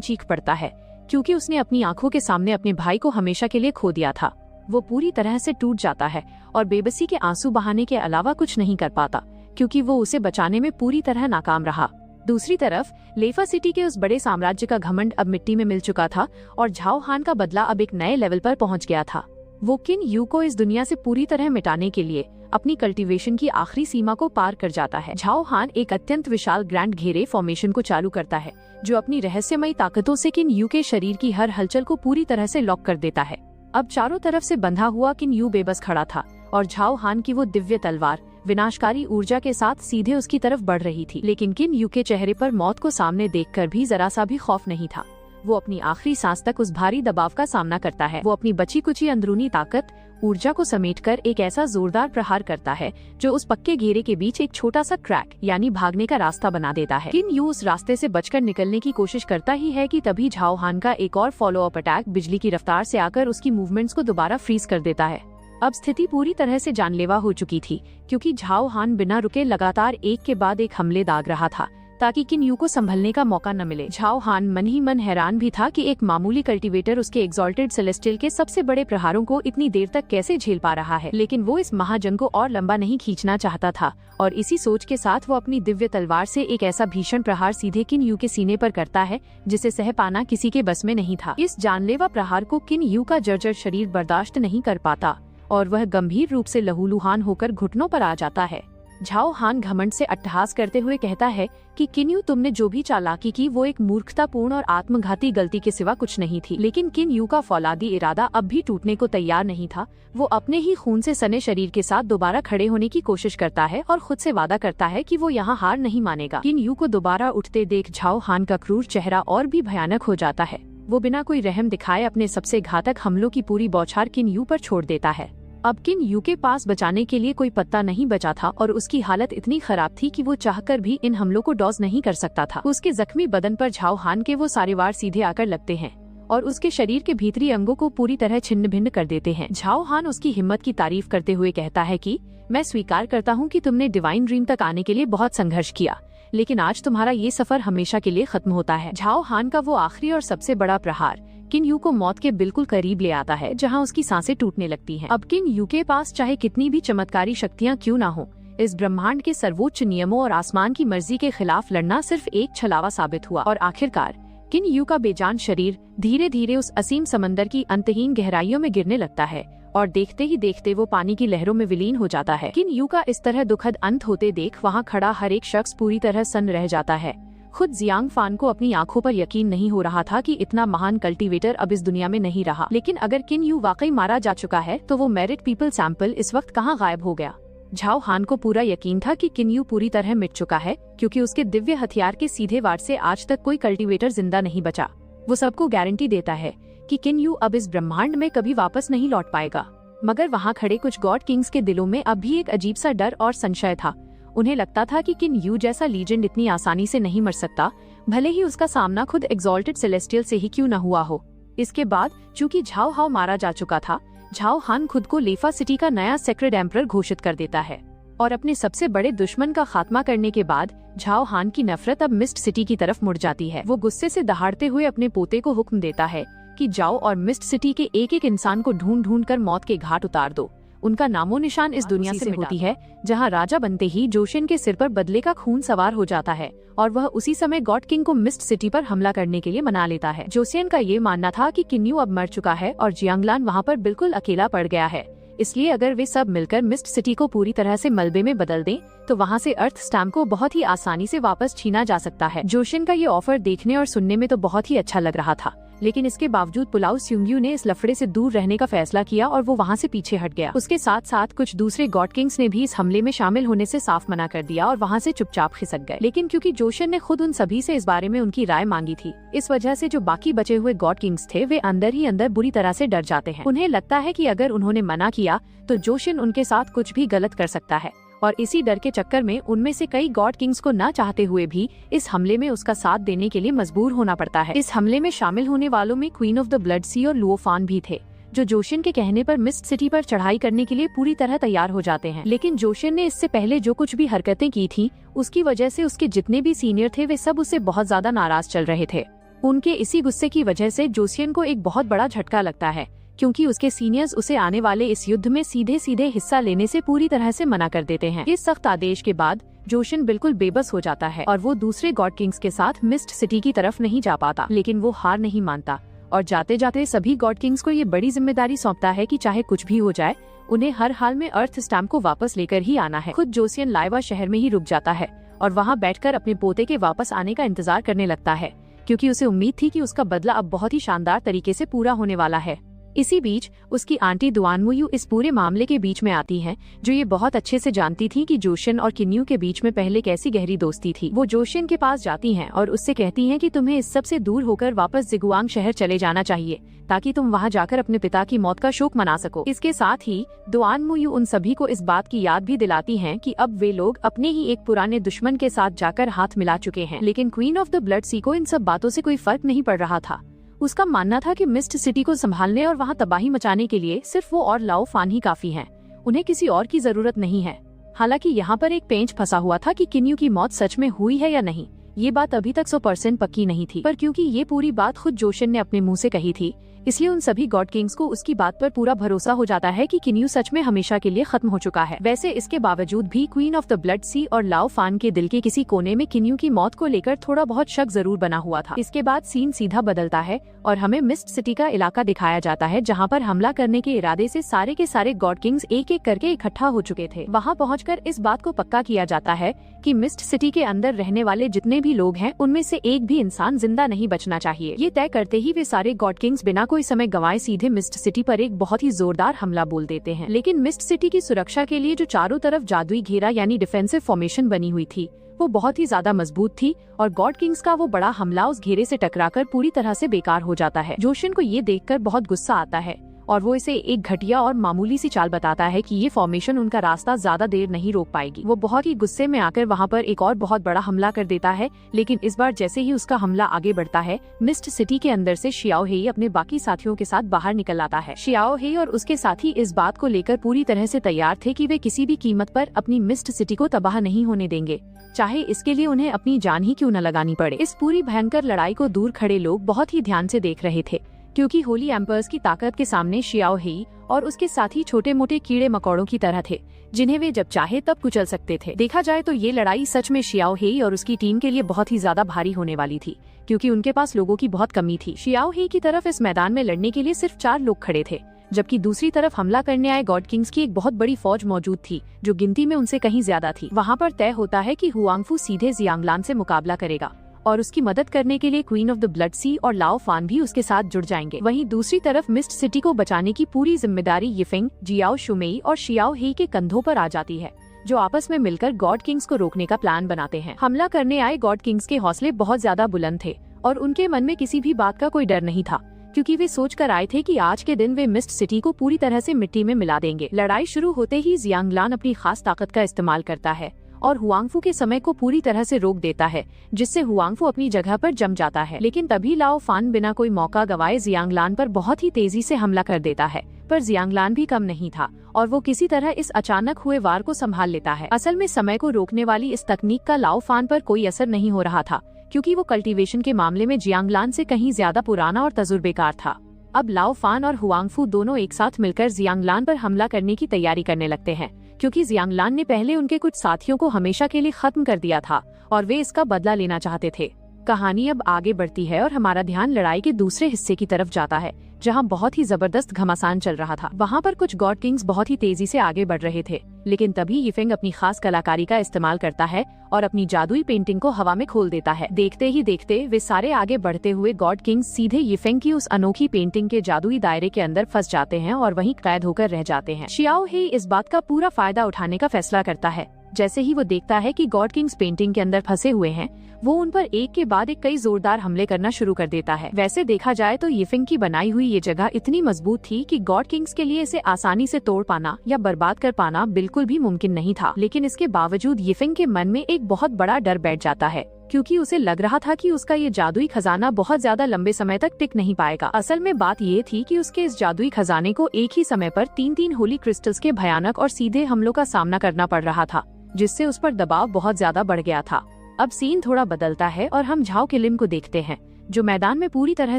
चीख पड़ता है क्योंकि उसने अपनी आंखों के सामने अपने भाई को हमेशा के लिए खो दिया था। वो पूरी तरह से टूट जाता है और बेबसी के आंसू बहाने के अलावा कुछ नहीं कर पाता क्योंकि वो उसे बचाने में पूरी तरह नाकाम रहा। दूसरी तरफ लेफा सिटी के उस बड़े साम्राज्य का घमंड अब मिट्टी में मिल चुका था और झाओ हान का बदला अब एक नए लेवल पर पहुंच गया था। वो किन यू को इस दुनिया से पूरी तरह मिटाने के लिए अपनी कल्टीवेशन की आखिरी सीमा को पार कर जाता है। झाओ हान एक अत्यंत विशाल ग्रैंड घेरे फॉर्मेशन को चालू करता है जो अपनी रहस्यमयी ताकतों से किन यू के शरीर की हर हलचल को पूरी तरह से लॉक कर देता है। अब चारों तरफ से बंधा हुआ किन यू बेबस खड़ा था और झाओ हान की वो दिव्य तलवार विनाशकारी ऊर्जा के साथ सीधे उसकी तरफ बढ़ रही थी। लेकिन किन यू के चेहरे पर मौत को सामने देखकर भी जरा सा भी खौफ नहीं था। वो अपनी आखिरी सांस तक उस भारी दबाव का सामना करता है। वो अपनी बची कुची अंदरूनी ताकत ऊर्जा को समेटकर एक ऐसा जोरदार प्रहार करता है जो उस पक्के घेरे के बीच एक छोटा सा क्रैक यानी भागने का रास्ता बना देता है। किन यू उस रास्ते से बचकर निकलने की कोशिश करता ही है कि तभी झाओ हान का एक और फॉलो अप अटैक बिजली की रफ्तार से आकर उसकी मूवमेंट्स को दोबारा फ्रीज कर देता है। अब स्थिति पूरी तरह से जानलेवा हो चुकी थी क्योंकि झाओ हान बिना रुके लगातार एक के बाद एक हमले दाग रहा था ताकि किन यू को संभलने का मौका न मिले। झाओ हान मन ही मन हैरान भी था कि एक मामूली कल्टीवेटर उसके एग्जॉल्टेड सेलेस्टियल के सबसे बड़े प्रहारों को इतनी देर तक कैसे झेल पा रहा है। लेकिन वो इस महाजंग को और लंबा नहीं खींचना चाहता था और इसी सोच के साथ वो अपनी दिव्य तलवार से एक ऐसा भीषण प्रहार सीधे किन यू के सीने पर करता है जिसे सह पाना किसी के बस में नहीं था। इस जानलेवा प्रहार को किन यू का जर्जर शरीर बर्दाश्त नहीं कर पाता और वह गंभीर रूप से लहूलुहान होकर घुटनों पर आ जाता है। झाओ हान घमंड से अट्टहास करते हुए कहता है कि किन यू तुमने जो भी चालाकी की वो एक मूर्खतापूर्ण और आत्मघाती गलती के सिवा कुछ नहीं थी। लेकिन किन यू का फौलादी इरादा अब भी टूटने को तैयार नहीं था। वो अपने ही खून से सने शरीर के साथ दोबारा खड़े होने की कोशिश करता है और खुद से वादा करता है कि वो यहाँ हार नहीं मानेगा। किन यू को दोबारा उठते देख झाओ हान का क्रूर चेहरा और भी भयानक हो जाता है। वो बिना कोई रहम दिखाए अपने सबसे घातक हमलों की पूरी बौछार किन यू पर छोड़ देता है। अब किन यू के पास बचाने के लिए कोई पत्ता नहीं बचा था और उसकी हालत इतनी खराब थी कि वो चाहकर भी इन हमलों को डॉज नहीं कर सकता था। उसके जख्मी बदन पर झाओ हान के वो सारे वार सीधे आकर लगते हैं और उसके शरीर के भीतरी अंगों को पूरी तरह छिन्न भिन्न कर देते हैं। झाओ हान उसकी हिम्मत की तारीफ करते हुए कहता है कि मैं स्वीकार करता हूँ कि तुमने डिवाइन ड्रीम तक आने के लिए बहुत संघर्ष किया, लेकिन आज तुम्हारा ये सफर हमेशा के लिए खत्म होता है। झाओ हान का वो आखिरी और सबसे बड़ा प्रहार किन यू को मौत के बिल्कुल करीब ले आता है जहां उसकी सांसें टूटने लगती हैं। अब किन यू के पास चाहे कितनी भी चमत्कारी शक्तियां क्यों ना हो, इस ब्रह्मांड के सर्वोच्च नियमों और आसमान की मर्जी के खिलाफ लड़ना सिर्फ एक छलावा साबित हुआ और आखिरकार किन यू का बेजान शरीर धीरे धीरे उस असीम समंदर की अंतहीन गहराइयों में गिरने लगता है और देखते ही देखते वो पानी की लहरों में विलीन हो जाता है। किन यू का इस तरह दुखद अंत होते देख वहाँ खड़ा हर एक शख्स पूरी तरह सन्न रह जाता है। खुद जियांग फान को अपनी आंखों पर यकीन नहीं हो रहा था कि इतना महान कल्टीवेटर अब इस दुनिया में नहीं रहा। लेकिन अगर किन यू वाकई मारा जा चुका है तो वो मेरिट पीपल सैंपल इस वक्त कहाँ गायब हो गया। झाओ हान को पूरा यकीन था कि किन यू पूरी तरह मिट चुका है क्योंकि उसके दिव्य हथियार के सीधे वार से आज तक कोई कल्टीवेटर जिंदा नहीं बचा। वो सबको गारंटी देता है कि किन यू अब इस ब्रह्मांड में कभी वापस नहीं लौट पाएगा। मगर वहाँ खड़े कुछ गॉड किंग्स के दिलों में अब भी एक अजीब सा डर और संशय था। उन्हें लगता था कि किन यू जैसा लीजेंड इतनी आसानी से नहीं मर सकता, भले ही उसका सामना खुद एग्जॉल्टेड सेलेस्टियल से ही क्यों न हुआ हो। इसके बाद चूंकि झाओ हाओ मारा जा चुका था, झाओ हान खुद को लेफा सिटी का नया सेक्रेड एम्परर घोषित कर देता है और अपने सबसे बड़े दुश्मन का खात्मा करने के बाद झाओ हान की नफरत अब मिस्ट सिटी की तरफ मुड़ जाती है। वो गुस्से से दहाड़ते हुए अपने पोते को हुक्म देता है कि जाओ और मिस्ट सिटी के एक एक इंसान को ढूंढ ढूंढ कर मौत के घाट उतार दो। उनका नामो निशान इस दुनिया से होती है जहां राजा बनते ही जोशियन के सिर पर बदले का खून सवार हो जाता है और वह उसी समय गॉड किंग को मिस्ट सिटी पर हमला करने के लिए मना लेता है। जोशियन का ये मानना था कि किन यू अब मर चुका है और जियांगलान वहां पर बिल्कुल अकेला पड़ गया है, इसलिए अगर वे सब मिलकर मिस्ट सिटी को पूरी तरह से मलबे में बदल दें तो वहाँ से अर्थ स्टैम्प को बहुत ही आसानी से वापस छीना जा सकता है। जोशिन का ये ऑफर देखने और सुनने में तो बहुत ही अच्छा लग रहा था, लेकिन इसके बावजूद पुलाव स्यूंग्यू ने इस लफड़े से दूर रहने का फैसला किया और वो वहाँ से पीछे हट गया। उसके साथ साथ कुछ दूसरे गॉड किंग्स ने भी इस हमले में शामिल होने से साफ मना कर दिया और वहाँ से चुपचाप खिसक गए। लेकिन क्योंकि जोशिन ने खुद उन सभी से इस बारे में उनकी राय मांगी थी, इस वजह से जो बाकी बचे हुए गॉड किंग्स थे वे अंदर ही अंदर बुरी तरह से डर जाते हैं। उन्हें लगता है कि अगर उन्होंने मना किया तो जोशिन उनके साथ कुछ भी गलत कर सकता है, और इसी डर के चक्कर में उनमें से कई गॉड किंग्स को न चाहते हुए भी इस हमले में उसका साथ देने के लिए मजबूर होना पड़ता है। इस हमले में शामिल होने वालों में क्वीन ऑफ द ब्लड सी और लुओ फान भी थे, जो जोशिन के कहने पर मिस्ट सिटी पर चढ़ाई करने के लिए पूरी तरह तैयार हो जाते हैं। लेकिन जोशिन ने इससे पहले जो कुछ भी हरकतें की थी उसकी वजह से उसके जितने भी सीनियर थे वे सब उससे बहुत ज्यादा नाराज चल रहे थे। उनके इसी गुस्से की वजह से जोशिन को एक बहुत बड़ा झटका लगता है, क्योंकि उसके सीनियर्स उसे आने वाले इस युद्ध में सीधे सीधे हिस्सा लेने से पूरी तरह से मना कर देते हैं। इस सख्त आदेश के बाद जोशिन बिल्कुल बेबस हो जाता है और वो दूसरे गॉड किंग्स के साथ मिस्ट सिटी की तरफ नहीं जा पाता। लेकिन वो हार नहीं मानता और जाते जाते सभी गॉड किंग्स को ये बड़ी जिम्मेदारी सौंपता है कि चाहे कुछ भी हो जाए उन्हें हर हाल में अर्थ स्टैम्प को वापस लेकर ही आना है। खुद जोशिन लाइवा शहर में ही रुक जाता है और वहाँ बैठकर अपने पोते के वापस आने का इंतजार करने लगता है, क्योंकि उसे उम्मीद थी कि उसका बदला अब बहुत ही शानदार तरीके से पूरा होने वाला है। इसी बीच उसकी आंटी दुआनमुयू इस पूरे मामले के बीच में आती हैं, जो ये बहुत अच्छे से जानती थी कि जोशिन और किन्यू के बीच में पहले कैसी गहरी दोस्ती थी। वो जोशिन के पास जाती हैं और उससे कहती हैं कि तुम्हें इस सब से दूर होकर वापस जिगुआंग शहर चले जाना चाहिए, ताकि तुम वहाँ जाकर अपने पिता की मौत का शोक मना सको। इसके साथ ही दुआनमुयू उन सभी को इस बात की याद भी दिलाती हैं कि अब वे लोग अपने ही एक पुराने दुश्मन के साथ जाकर हाथ मिला चुके हैं। लेकिन क्वीन ऑफ द ब्लड सी को इन सब बातों से कोई फर्क नहीं पड़ रहा था। उसका मानना था कि मिस्ट सिटी को संभालने और वहाँ तबाही मचाने के लिए सिर्फ वो और लाओ फान ही काफी हैं। उन्हें किसी और की जरूरत नहीं है। हालांकि यहाँ पर एक पेंच फंसा हुआ था कि किन्यू की मौत सच में हुई है या नहीं, ये बात अभी तक 100% पक्की नहीं थी। पर क्योंकि ये पूरी बात खुद जोशिन ने अपने मुंह से कही थी, इसलिए उन सभी गॉड किंग्स को उसकी बात पर पूरा भरोसा हो जाता है कि किन्यू सच में हमेशा के लिए खत्म हो चुका है। वैसे इसके बावजूद भी क्वीन ऑफ द ब्लड सी और लाओ फान के दिल के किसी कोने में किन्यू की मौत को लेकर थोड़ा बहुत शक जरूर बना हुआ था। इसके बाद सीन सीधा बदलता है और हमें मिस्ट सिटी का इलाका दिखाया जाता है, जहाँ पर हमला करने के इरादे से सारे के सारे गॉड किंग्स एक एक करके इकट्ठा हो चुके थे। वहाँ पहुँचकर इस बात को पक्का किया जाता है कि मिस्ट सिटी के अंदर रहने वाले जितने भी लोग हैं उनमें से एक भी इंसान जिंदा नहीं बचना चाहिए। ये तय करते ही वे सारे गॉड किंग्स बिना कोई समय गंवाए सीधे मिस्ट सिटी पर एक बहुत ही जोरदार हमला बोल देते हैं। लेकिन मिस्ट सिटी की सुरक्षा के लिए जो चारों तरफ जादुई घेरा यानी डिफेंसिव फॉर्मेशन बनी हुई थी वो बहुत ही ज्यादा मजबूत थी और गॉड किंग्स का वो बड़ा हमला उस घेरे से टकराकर पूरी तरह से बेकार हो जाता है। जोशिन को ये देखकर बहुत गुस्सा आता है और वो इसे एक घटिया और मामूली सी चाल बताता है कि ये फॉर्मेशन उनका रास्ता ज्यादा देर नहीं रोक पाएगी। वो बहुत ही गुस्से में आकर वहाँ पर एक और बहुत बड़ा हमला कर देता है, लेकिन इस बार जैसे ही उसका हमला आगे बढ़ता है मिस्ट सिटी के अंदर से शियाओ हेई अपने बाकी साथियों के साथ बाहर निकल आता है। शियाओ हेई और उसके साथी इस बात को लेकर पूरी तरह से तैयार थे कि वे किसी भी कीमत पर अपनी मिस्ट सिटी को तबाह नहीं होने देंगे, चाहे इसके लिए उन्हें अपनी जान ही क्यों न लगानी पड़े। इस पूरी भयंकर लड़ाई को दूर खड़े लोग बहुत ही ध्यान से देख रहे थे, क्योंकि होली एम्पर्स की ताकत के सामने शियाओ हेई और उसके साथी छोटे मोटे कीड़े मकोड़ों की तरह थे, जिन्हें वे जब चाहे तब कुचल सकते थे। देखा जाए तो ये लड़ाई सच में शियाओ हेई और उसकी टीम के लिए बहुत ही ज्यादा भारी होने वाली थी, क्योंकि उनके पास लोगों की बहुत कमी थी। शियाओ हेई की तरफ इस मैदान में लड़ने के लिए सिर्फ 4 लोग खड़े थे, जबकि दूसरी तरफ हमला करने आए गॉड किंग्स की एक बहुत बड़ी फौज मौजूद थी, जो गिनती में उनसे कहीं ज्यादा थी। वहाँ पर तय होता है कि हुआंगफू सीधे जियांगलान से मुकाबला करेगा और उसकी मदद करने के लिए क्वीन ऑफ द ब्लड सी और लाओ फान भी उसके साथ जुड़ जाएंगे। वहीं दूसरी तरफ मिस्ट सिटी को बचाने की पूरी जिम्मेदारी यिफेंग, जियाओ शुमेई और शियाओ हेई के कंधों पर आ जाती है, जो आपस में मिलकर गॉड किंग्स को रोकने का प्लान बनाते हैं। हमला करने आए गॉड किंग्स के हौसले बहुत ज्यादा बुलंद थे और उनके मन में किसी भी बात का कोई डर नहीं था, क्योंकि वे सोच कर आए थे कि आज के दिन वे मिस्ट सिटी को पूरी तरह से मिट्टी में मिला देंगे। लड़ाई शुरू होते ही जियांगलान अपनी खास ताकत का इस्तेमाल करता है और हुआंगफू के समय को पूरी तरह से रोक देता है, जिससे हुआंगफू अपनी जगह पर जम जाता है। लेकिन तभी लाओ फान बिना कोई मौका गवाए जियांगलान पर बहुत ही तेजी से हमला कर देता है। पर जियांगलान भी कम नहीं था और वो किसी तरह इस अचानक हुए वार को संभाल लेता है। असल में समय को रोकने वाली इस तकनीक का लाओ फान पर कोई असर नहीं हो रहा था, क्योंकि वो कल्टीवेशन के मामले में जियांगलान से कहीं ज्यादा पुराना और तजुर्बेकार था। अब लाओ फान और हुआंगफू दोनों एक साथ मिलकर जियांगलान पर हमला करने की तैयारी करने लगते हैं, क्योंकि जियांगलान ने पहले उनके कुछ साथियों को हमेशा के लिए खत्म कर दिया था और वे इसका बदला लेना चाहते थे। कहानी अब आगे बढ़ती है और हमारा ध्यान लड़ाई के दूसरे हिस्से की तरफ जाता है, जहां बहुत ही जबरदस्त घमासान चल रहा था। वहां पर कुछ गॉड किंग्स बहुत ही तेजी से आगे बढ़ रहे थे, लेकिन तभी यिफेंग अपनी खास कलाकारी का इस्तेमाल करता है और अपनी जादुई पेंटिंग को हवा में खोल देता है। देखते ही देखते वे सारे आगे बढ़ते हुए गॉड किंग्स सीधे यिफेंग की उस अनोखी पेंटिंग के जादुई दायरे के अंदर फंस जाते हैं और वहीं कैद होकर रह जाते हैं। शियाओ ही इस बात का पूरा फायदा उठाने का फैसला करता है। जैसे ही वो देखता है कि गॉड किंग्स पेंटिंग के अंदर फंसे हुए हैं, वो उन पर एक के बाद एक कई जोरदार हमले करना शुरू कर देता है। वैसे देखा जाए तो यिफेंग की बनाई हुई ये जगह इतनी मजबूत थी कि गॉड किंग्स के लिए इसे आसानी से तोड़ पाना या बर्बाद कर पाना बिल्कुल भी मुमकिन नहीं था। लेकिन इसके बावजूद यिफेंग के मन में एक बहुत बड़ा डर बैठ जाता है, क्योंकि उसे लग रहा था कि उसका ये जादुई खजाना बहुत ज्यादा लंबे समय तक टिक नहीं पाएगा। असल में बात ये थी कि उसके इस जादुई खजाने को एक ही समय पर 3-3 होली क्रिस्टल्स के भयानक और सीधे हमलों का सामना करना पड़ रहा था, जिससे उस पर दबाव बहुत ज्यादा बढ़ गया था। अब सीन थोड़ा बदलता है और हम झाओ किलिन को देखते हैं, जो मैदान में पूरी तरह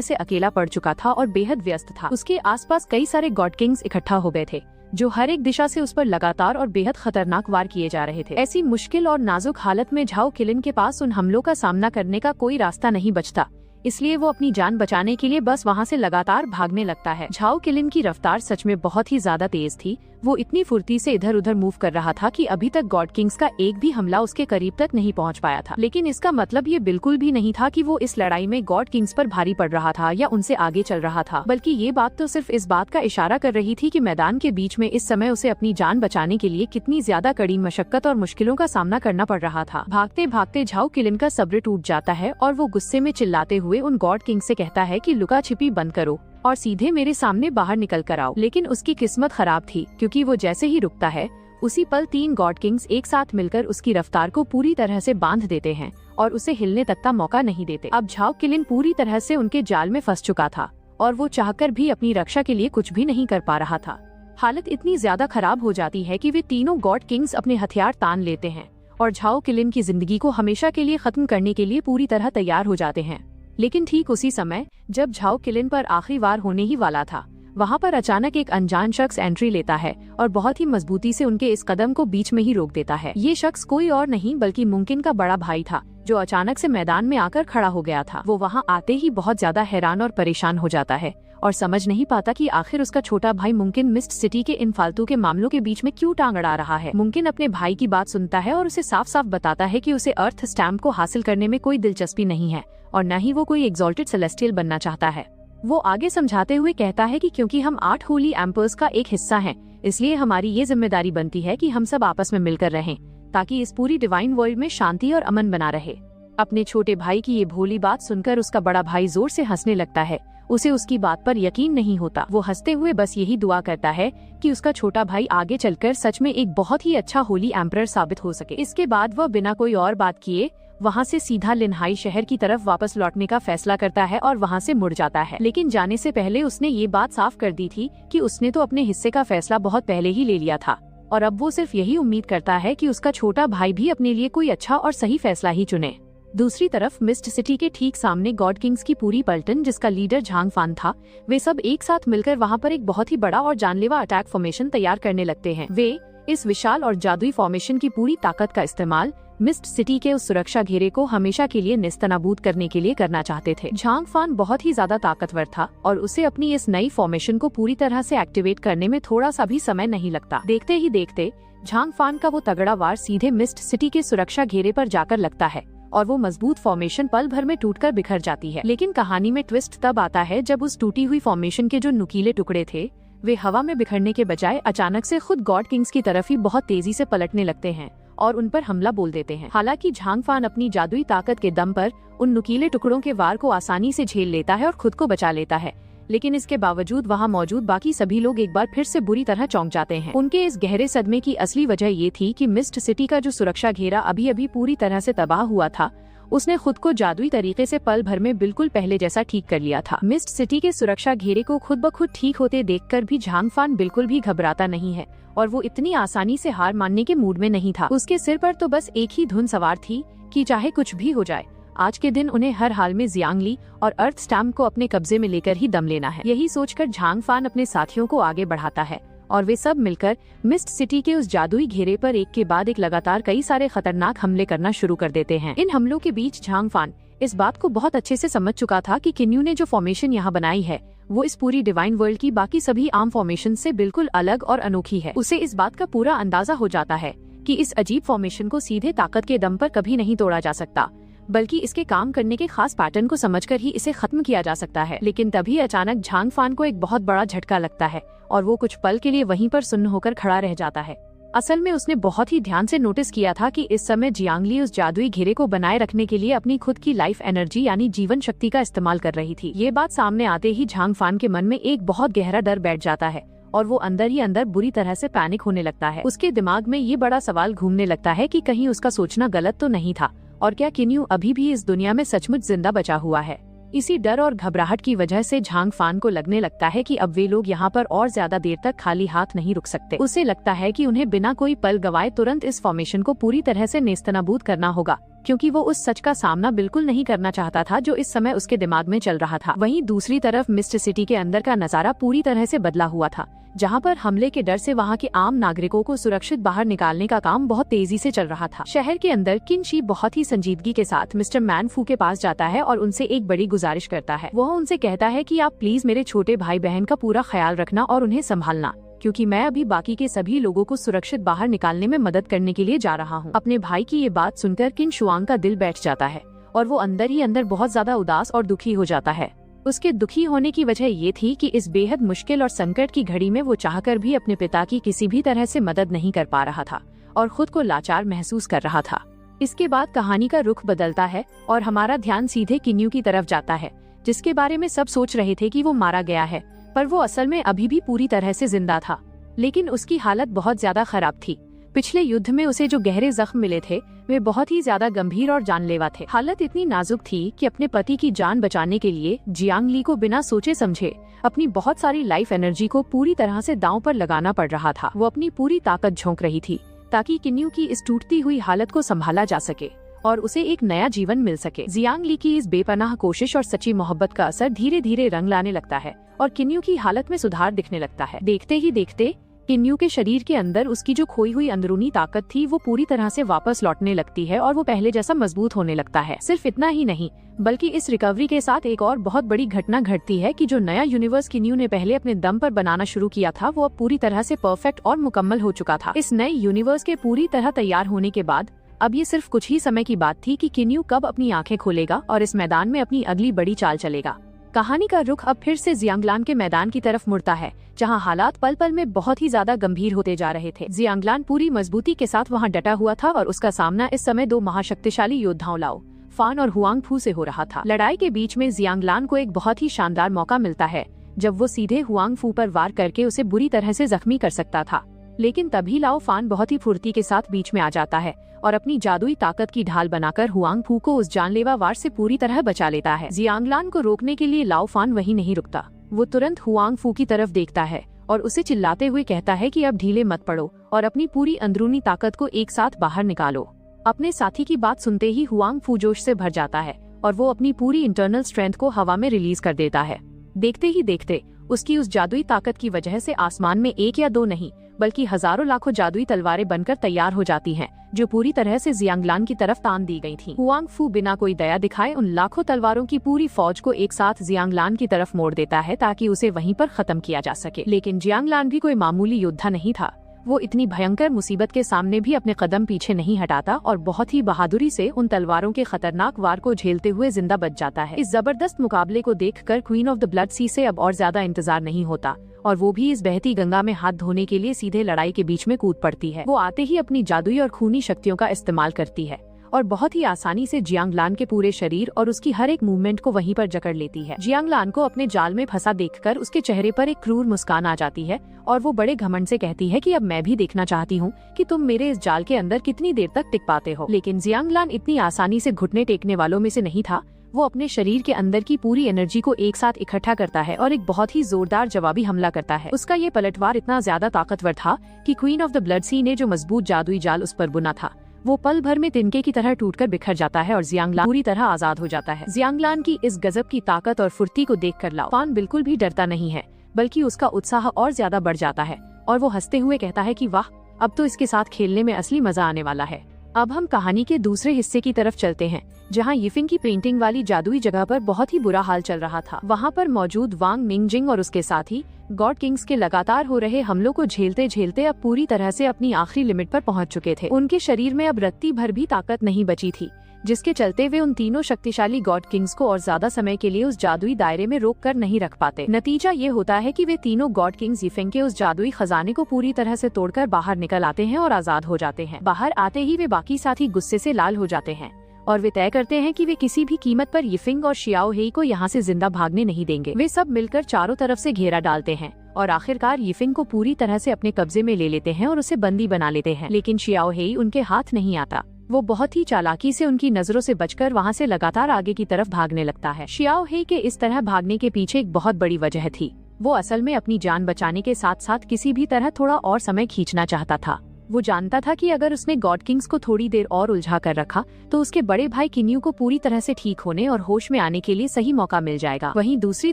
से अकेला पड़ चुका था और बेहद व्यस्त था। उसके आसपास कई सारे गॉड किंग्स इकट्ठा हो गए थे, जो हर एक दिशा से उस पर लगातार और बेहद खतरनाक वार किए जा रहे थे। ऐसी मुश्किल और नाजुक हालत में झाओ किलिन के पास उन हमलों का सामना करने का कोई रास्ता नहीं बचता, इसलिए वो अपनी जान बचाने के लिए बस वहाँ से लगातार भागने लगता है। झाओ किलिन की रफ्तार सच में बहुत ही ज्यादा तेज थी। वो इतनी फुर्ती से इधर उधर मूव कर रहा था कि अभी तक गॉड किंग्स का एक भी हमला उसके करीब तक नहीं पहुंच पाया था। लेकिन इसका मतलब ये बिल्कुल भी नहीं था कि वो इस लड़ाई में गॉड किंग्स पर भारी पड़ रहा था या उनसे आगे चल रहा था, बल्कि ये बात तो सिर्फ इस बात का इशारा कर रही थी कि मैदान के बीच में इस समय उसे अपनी जान बचाने के लिए कितनी ज्यादा कड़ी मशक्कत और मुश्किलों का सामना करना पड़ रहा था। भागते भागते झाओ किलिन का सब्र टूट जाता है और वो गुस्से में चिल्लाते हुए उन गॉड किंग से कहता है कि लुका छिपी बंद करो और सीधे मेरे सामने बाहर निकल कर आओ। लेकिन उसकी किस्मत खराब थी, क्योंकि वो जैसे ही रुकता है उसी पल 3 गॉड किंग्स एक साथ मिलकर उसकी रफ्तार को पूरी तरह से बांध देते हैं और उसे हिलने तक का मौका नहीं देते। अब झाओ किलिन पूरी तरह से उनके जाल में फंस चुका था और वो चाहकर भी अपनी रक्षा के लिए कुछ भी नहीं कर पा रहा था। हालत इतनी ज्यादा खराब हो जाती है कि वे तीनों गॉड किंग्स अपने हथियार तान लेते हैं और झाओ किलिन की जिंदगी को हमेशा के लिए खत्म करने के लिए पूरी तरह तैयार हो जाते हैं। लेकिन ठीक उसी समय जब झाओ किलिन पर आखिरी वार होने ही वाला था, वहाँ पर अचानक एक अनजान शख्स एंट्री लेता है और बहुत ही मजबूती से उनके इस कदम को बीच में ही रोक देता है। ये शख्स कोई और नहीं बल्कि मुमकिन का बड़ा भाई था, जो अचानक से मैदान में आकर खड़ा हो गया था। वो वहाँ आते ही बहुत ज्यादा हैरान और परेशान हो जाता है और समझ नहीं पाता कि आखिर उसका छोटा भाई मुमकिन मिस्ट सिटी के इन फालतू के मामलों के बीच में क्यों टांग अड़ा रहा है। मुमकिन अपने भाई की बात सुनता है और उसे साफ साफ बताता है कि उसे अर्थ स्टैम्प को हासिल करने में कोई दिलचस्पी नहीं है और न ही वो कोई एग्जॉल्टेड सेलेस्टियल बनना चाहता है। वो आगे समझाते हुए कहता है कि क्योंकि हम 8 होली एम्पर्स का एक हिस्सा हैं, इसलिए हमारी ये जिम्मेदारी बनती है कि हम सब आपस में मिलकर रहें, ताकि इस पूरी डिवाइन वर्ल्ड में शांति और अमन बना रहे। अपने छोटे भाई की ये भोली बात सुनकर उसका बड़ा भाई जोर से हंसने लगता है। उसे उसकी बात पर यकीन नहीं होता। वो हंसते हुए बस यही दुआ करता है कि उसका छोटा भाई आगे चलकर सच में एक बहुत ही अच्छा होली एम्परर साबित हो सके। इसके बाद वह बिना कोई और बात किए वहाँ से सीधा लिनहाई शहर की तरफ वापस लौटने का फैसला करता है और वहाँ से मुड़ जाता है। लेकिन जाने से पहले उसने ये बात साफ कर दी थी कि उसने तो अपने हिस्से का फैसला बहुत पहले ही ले लिया था और अब वो सिर्फ यही उम्मीद करता है कि उसका छोटा भाई भी अपने लिए कोई अच्छा और सही फैसला ही चुने। दूसरी तरफ मिस्ट सिटी के ठीक सामने गॉड किंग्स की पूरी पलटन, जिसका लीडर झांग फान था, वे सब एक साथ मिलकर वहाँ पर एक बहुत ही बड़ा और जानलेवा अटैक फॉर्मेशन तैयार करने लगते हैं। वे इस विशाल और जादुई फॉर्मेशन की पूरी ताकत का इस्तेमाल मिस्ट सिटी के उस सुरक्षा घेरे को हमेशा के लिए नेस्तनाबूद करने के लिए करना चाहते थे। झांग फान बहुत ही ज्यादा ताकतवर था और उसे अपनी इस नई फॉर्मेशन को पूरी तरह से एक्टिवेट करने में थोड़ा सा भी समय नहीं लगता। देखते ही देखते झांग फान का वो तगड़ा वार सीधे मिस्ट सिटी के सुरक्षा घेरे पर जाकर लगता है और वो मजबूत फॉर्मेशन पल भर में टूटकर बिखर जाती है। लेकिन कहानी में ट्विस्ट तब आता है जब उस टूटी हुई फॉर्मेशन के जो नुकीले टुकड़े थे, वे हवा में बिखरने के बजाय अचानक से खुद गॉड किंग्स की तरफ ही बहुत तेजी से पलटने लगते हैं और उन पर हमला बोल देते हैं। हालांकि झांग फान अपनी जादुई ताकत के दम पर उन नुकीले टुकड़ों के वार को आसानी से झेल लेता है और खुद को बचा लेता है, लेकिन इसके बावजूद वहाँ मौजूद बाकी सभी लोग एक बार फिर से बुरी तरह चौंक जाते हैं। उनके इस गहरे सदमे की असली वजह ये थी कि मिस्ट सिटी का जो सुरक्षा घेरा अभी अभी पूरी तरह से तबाह हुआ था, उसने खुद को जादुई तरीके से पल भर में बिल्कुल पहले जैसा ठीक कर लिया था। मिस्ट सिटी के सुरक्षा घेरे को खुद ब खुद ठीक होते देखकर भी झांग फान बिल्कुल भी घबराता नहीं है और वो इतनी आसानी से हार मानने के मूड में नहीं था। उसके सिर पर तो बस एक ही धुन सवार थी कि चाहे कुछ भी हो जाए, आज के दिन उन्हें हर हाल में जियांगली और अर्थ स्टैम्प को अपने कब्जे में लेकर ही दम लेना है। यही सोचकर झांग फान अपने साथियों को आगे बढ़ाता है और वे सब मिलकर मिस्ट सिटी के उस जादुई घेरे पर एक के बाद एक लगातार कई सारे खतरनाक हमले करना शुरू कर देते हैं। इन हमलों के बीच झांग फान इस बात को बहुत अच्छे से समझ चुका था कि किन्यू ने जो फॉर्मेशन यहाँ बनाई है वो इस पूरी डिवाइन वर्ल्ड की बाकी सभी आम फॉर्मेशन से बिल्कुल अलग और अनोखी है। उसे इस बात का पूरा अंदाजा हो जाता है कि इस अजीब फॉर्मेशन को सीधे ताकत के दम पर कभी नहीं तोड़ा जा सकता, बल्कि इसके काम करने के खास पैटर्न को समझकर ही इसे खत्म किया जा सकता है। लेकिन तभी अचानक झांग फान को एक बहुत बड़ा झटका लगता है और वो कुछ पल के लिए वहीं पर सुन्न होकर खड़ा रह जाता है। असल में उसने बहुत ही ध्यान से नोटिस किया था कि इस समय जियांगली उस जादुई घेरे को बनाए रखने के लिए अपनी खुद की लाइफ एनर्जी यानी जीवन शक्ति का इस्तेमाल कर रही थी। ये बात सामने आते ही झांग फान के मन में एक बहुत गहरा डर बैठ जाता है और वो अंदर ही अंदर बुरी तरह से पैनिक होने लगता है। उसके दिमाग में ये बड़ा सवाल घूमने लगता है कि कहीं उसका सोचना गलत तो नहीं था और क्या किन्यू अभी भी इस दुनिया में सचमुच जिंदा बचा हुआ है। इसी डर और घबराहट की वजह से झांग फान को लगने लगता है कि अब वे लोग यहाँ पर और ज्यादा देर तक खाली हाथ नहीं रुक सकते। उसे लगता है कि उन्हें बिना कोई पल गवाए तुरंत इस फॉर्मेशन को पूरी तरह से नेस्तनाबूद करना होगा, क्योंकि वो उस सच का सामना बिल्कुल नहीं करना चाहता था जो इस समय उसके दिमाग में चल रहा था। वहीं दूसरी तरफ मिस्ट सिटी के अंदर का नजारा पूरी तरह से बदला हुआ था, जहाँ पर हमले के डर से वहाँ के आम नागरिकों को सुरक्षित बाहर निकालने का काम बहुत तेजी से चल रहा था। शहर के अंदर किन शी बहुत ही संजीदगी के साथ मिस्टर मैन फू के पास जाता है और उनसे एक बड़ी गुजारिश करता है। वह उनसे कहता है कि आप प्लीज मेरे छोटे भाई बहन का पूरा ख्याल रखना और उन्हें संभालना, क्योंकि मैं अभी बाकी के सभी लोगों को सुरक्षित बाहर निकालने में मदद करने के लिए जा रहा हूँ। अपने भाई की ये बात सुनकर किन शुआंग का दिल बैठ जाता है और वो अंदर ही अंदर बहुत ज्यादा उदास और दुखी हो जाता है। उसके दुखी होने की वजह ये थी कि इस बेहद मुश्किल और संकट की घड़ी में वो चाहकर भी अपने पिता की किसी भी तरह से मदद नहीं कर पा रहा था और खुद को लाचार महसूस कर रहा था। इसके बाद कहानी का रुख बदलता है और हमारा ध्यान सीधे किन्यू की तरफ जाता है, जिसके बारे में सब सोच रहे थे कि वो मारा गया है, पर वो असल में अभी भी पूरी तरह से जिंदा था। लेकिन उसकी हालत बहुत ज्यादा खराब थी। पिछले युद्ध में उसे जो गहरे जख्म मिले थे वे बहुत ही ज्यादा गंभीर और जानलेवा थे। हालत इतनी नाजुक थी कि अपने पति की जान बचाने के लिए जियांगली को बिना सोचे समझे अपनी बहुत सारी लाइफ एनर्जी को पूरी तरह से दांव पर लगाना पड़ रहा था। वो अपनी पूरी ताकत झोंक रही थी ताकि किन्यू की इस टूटती हुई हालत को संभाला जा सके और उसे एक नया जीवन मिल सके। जियांगली की इस बेपनाह कोशिश और सच्ची मोहब्बत का असर धीरे धीरे रंग लाने लगता है और किन्यू की हालत में सुधार दिखने लगता है। देखते ही देखते किन्यू के शरीर के अंदर उसकी जो खोई हुई अंदरूनी ताकत थी वो पूरी तरह से वापस लौटने लगती है और वो पहले जैसा मजबूत होने लगता है। सिर्फ इतना ही नहीं, बल्कि इस रिकवरी के साथ एक और बहुत बड़ी घटना घटती है कि जो नया यूनिवर्स किन्यू ने पहले अपने दम पर बनाना शुरू किया था वो अब पूरी तरह से परफेक्ट और मुकम्मल हो चुका था। इस नए यूनिवर्स के पूरी तरह तैयार होने के बाद अब ये सिर्फ कुछ ही समय की बात थी कि किन्यू कब अपनी आंखें खोलेगा और इस मैदान में अपनी अगली बड़ी चाल चलेगा। कहानी का रुख अब फिर से जियांगलान के मैदान की तरफ मुड़ता है, जहां हालात पल पल में बहुत ही ज्यादा गंभीर होते जा रहे थे। जियांगलान पूरी मजबूती के साथ वहां डटा हुआ था और उसका सामना इस समय दो महाशक्तिशाली योद्धाओं लाओ फान और हुआंग फू से हो रहा था। लड़ाई के बीच में जियांगलान को एक बहुत ही शानदार मौका मिलता है जब वो सीधे हुआंग फू पर वार करके उसे बुरी तरह से जख्मी कर सकता था। लेकिन तभी लाओ फान बहुत ही फुर्ती के साथ बीच में आ जाता है और अपनी जादुई ताकत की ढाल बनाकर हुआंग फू को उस जानलेवा वार से पूरी तरह बचा लेता है। जियांगलान को रोकने के लिए लाओ फान वहीं नहीं रुकता। वो तुरंत हुआंग फू की तरफ देखता है और उसे चिल्लाते हुए कहता है कि अब ढीले मत पड़ो और अपनी पूरी अंदरूनी ताकत को एक साथ बाहर निकालो। अपने साथी की बात सुनते ही हुआंग फू जोश से भर जाता है और वो अपनी पूरी इंटरनल स्ट्रेंथ को हवा में रिलीज कर देता है। देखते ही देखते उसकी उस जादुई ताकत की वजह से आसमान में एक या दो नहीं बल्कि हजारों लाखों जादुई तलवारें बनकर तैयार हो जाती हैं, जो पूरी तरह से जियांगलान की तरफ तान दी गई थीं। हुआंग फू बिना कोई दया दिखाए उन लाखों तलवारों की पूरी फौज को एक साथ जियांगलान की तरफ मोड़ देता है ताकि उसे वहीं पर खत्म किया जा सके। लेकिन जियांगलान भी कोई मामूली योद्धा नहीं था। वो इतनी भयंकर मुसीबत के सामने भी अपने कदम पीछे नहीं हटाता और बहुत ही बहादुरी से उन तलवारों के खतरनाक वार को झेलते हुए जिंदा बच जाता है। इस जबरदस्त मुकाबले को देखकर क्वीन ऑफ द ब्लड सी से अब और ज्यादा इंतजार नहीं होता और वो भी इस बहती गंगा में हाथ धोने के लिए सीधे लड़ाई के बीच में कूद पड़ती है। वो आते ही अपनी जादुई और खूनी शक्तियों का इस्तेमाल करती है और बहुत ही आसानी से जियांगलान के पूरे शरीर और उसकी हर एक मूवमेंट को वहीं पर जकड़ लेती है। जियांगलान को अपने जाल में फंसा देखकर उसके चेहरे पर एक क्रूर मुस्कान आ जाती है और वो बड़े घमंड से कहती है कि अब मैं भी देखना चाहती हूँ कि तुम मेरे इस जाल के अंदर कितनी देर तक टिक पाते हो। लेकिन जियांगलान इतनी आसानी से घुटने टेकने वालों में से नहीं था। वो अपने शरीर के अंदर की पूरी एनर्जी को एक साथ इकट्ठा करता है और एक बहुत ही जोरदार जवाबी हमला करता है। उसका ये पलटवार इतना ज्यादा ताकतवर था कि क्वीन ऑफ द ब्लड सी ने जो मजबूत जादुई जाल उस पर बुना था वो पल भर में तिनके की तरह टूटकर बिखर जाता है और जियांगलान पूरी तरह आजाद हो जाता है। जियांगलान की इस गजब की ताकत और फुर्ती को देखकर लाओ फान बिल्कुल भी डरता नहीं है, बल्कि उसका उत्साह और ज्यादा बढ़ जाता है और वो हंसते हुए कहता है कि वाह, अब तो इसके साथ खेलने में असली मजा आने वाला है। अब हम कहानी के दूसरे हिस्से की तरफ चलते हैं, जहां यिफिंग की पेंटिंग वाली जादुई जगह पर बहुत ही बुरा हाल चल रहा था। वहां पर मौजूद वांग निंगजिंग और उसके साथी गॉड किंग्स के लगातार हो रहे हमलों को झेलते झेलते अब पूरी तरह से अपनी आखिरी लिमिट पर पहुंच चुके थे। उनके शरीर में अब रत्ती भर भी ताकत नहीं बची थी, जिसके चलते वे उन तीनों शक्तिशाली गॉड किंग्स को और ज्यादा समय के लिए उस जादुई दायरे में रोक कर नहीं रख पाते। नतीजा ये होता है कि वे तीनों गॉड किंग्स यिफिंग के उस जादुई खजाने को पूरी तरह से तोड़कर बाहर निकल आते हैं और आजाद हो जाते हैं। बाहर आते ही वे बाकी साथी गुस्से से लाल हो जाते हैं और वे तय करते हैं कि वे किसी भी कीमत पर यिफिंग और शियाओ हेई को यहाँ से जिंदा भागने नहीं देंगे। वे सब मिलकर चारों तरफ से घेरा डालते हैं और आखिरकार यिफिंग को पूरी तरह से अपने कब्जे में ले लेते हैं और उसे बंदी बना लेते हैं। लेकिन शियाओ हेई उनके हाथ नहीं आता। वो बहुत ही चालाकी से उनकी नजरों से बचकर वहाँ से लगातार आगे की तरफ भागने लगता है। शियाओ हेई के इस तरह भागने के पीछे एक बहुत बड़ी वजह थी। वो असल में अपनी जान बचाने के साथ साथ किसी भी तरह थोड़ा और समय खींचना चाहता था। वो जानता था कि अगर उसने गॉड किंग्स को थोड़ी देर और उलझा कर रखा तो उसके बड़े भाई किन्यू को पूरी तरह से ठीक होने और होश में आने के लिए सही मौका मिल जाएगा। वहीं दूसरी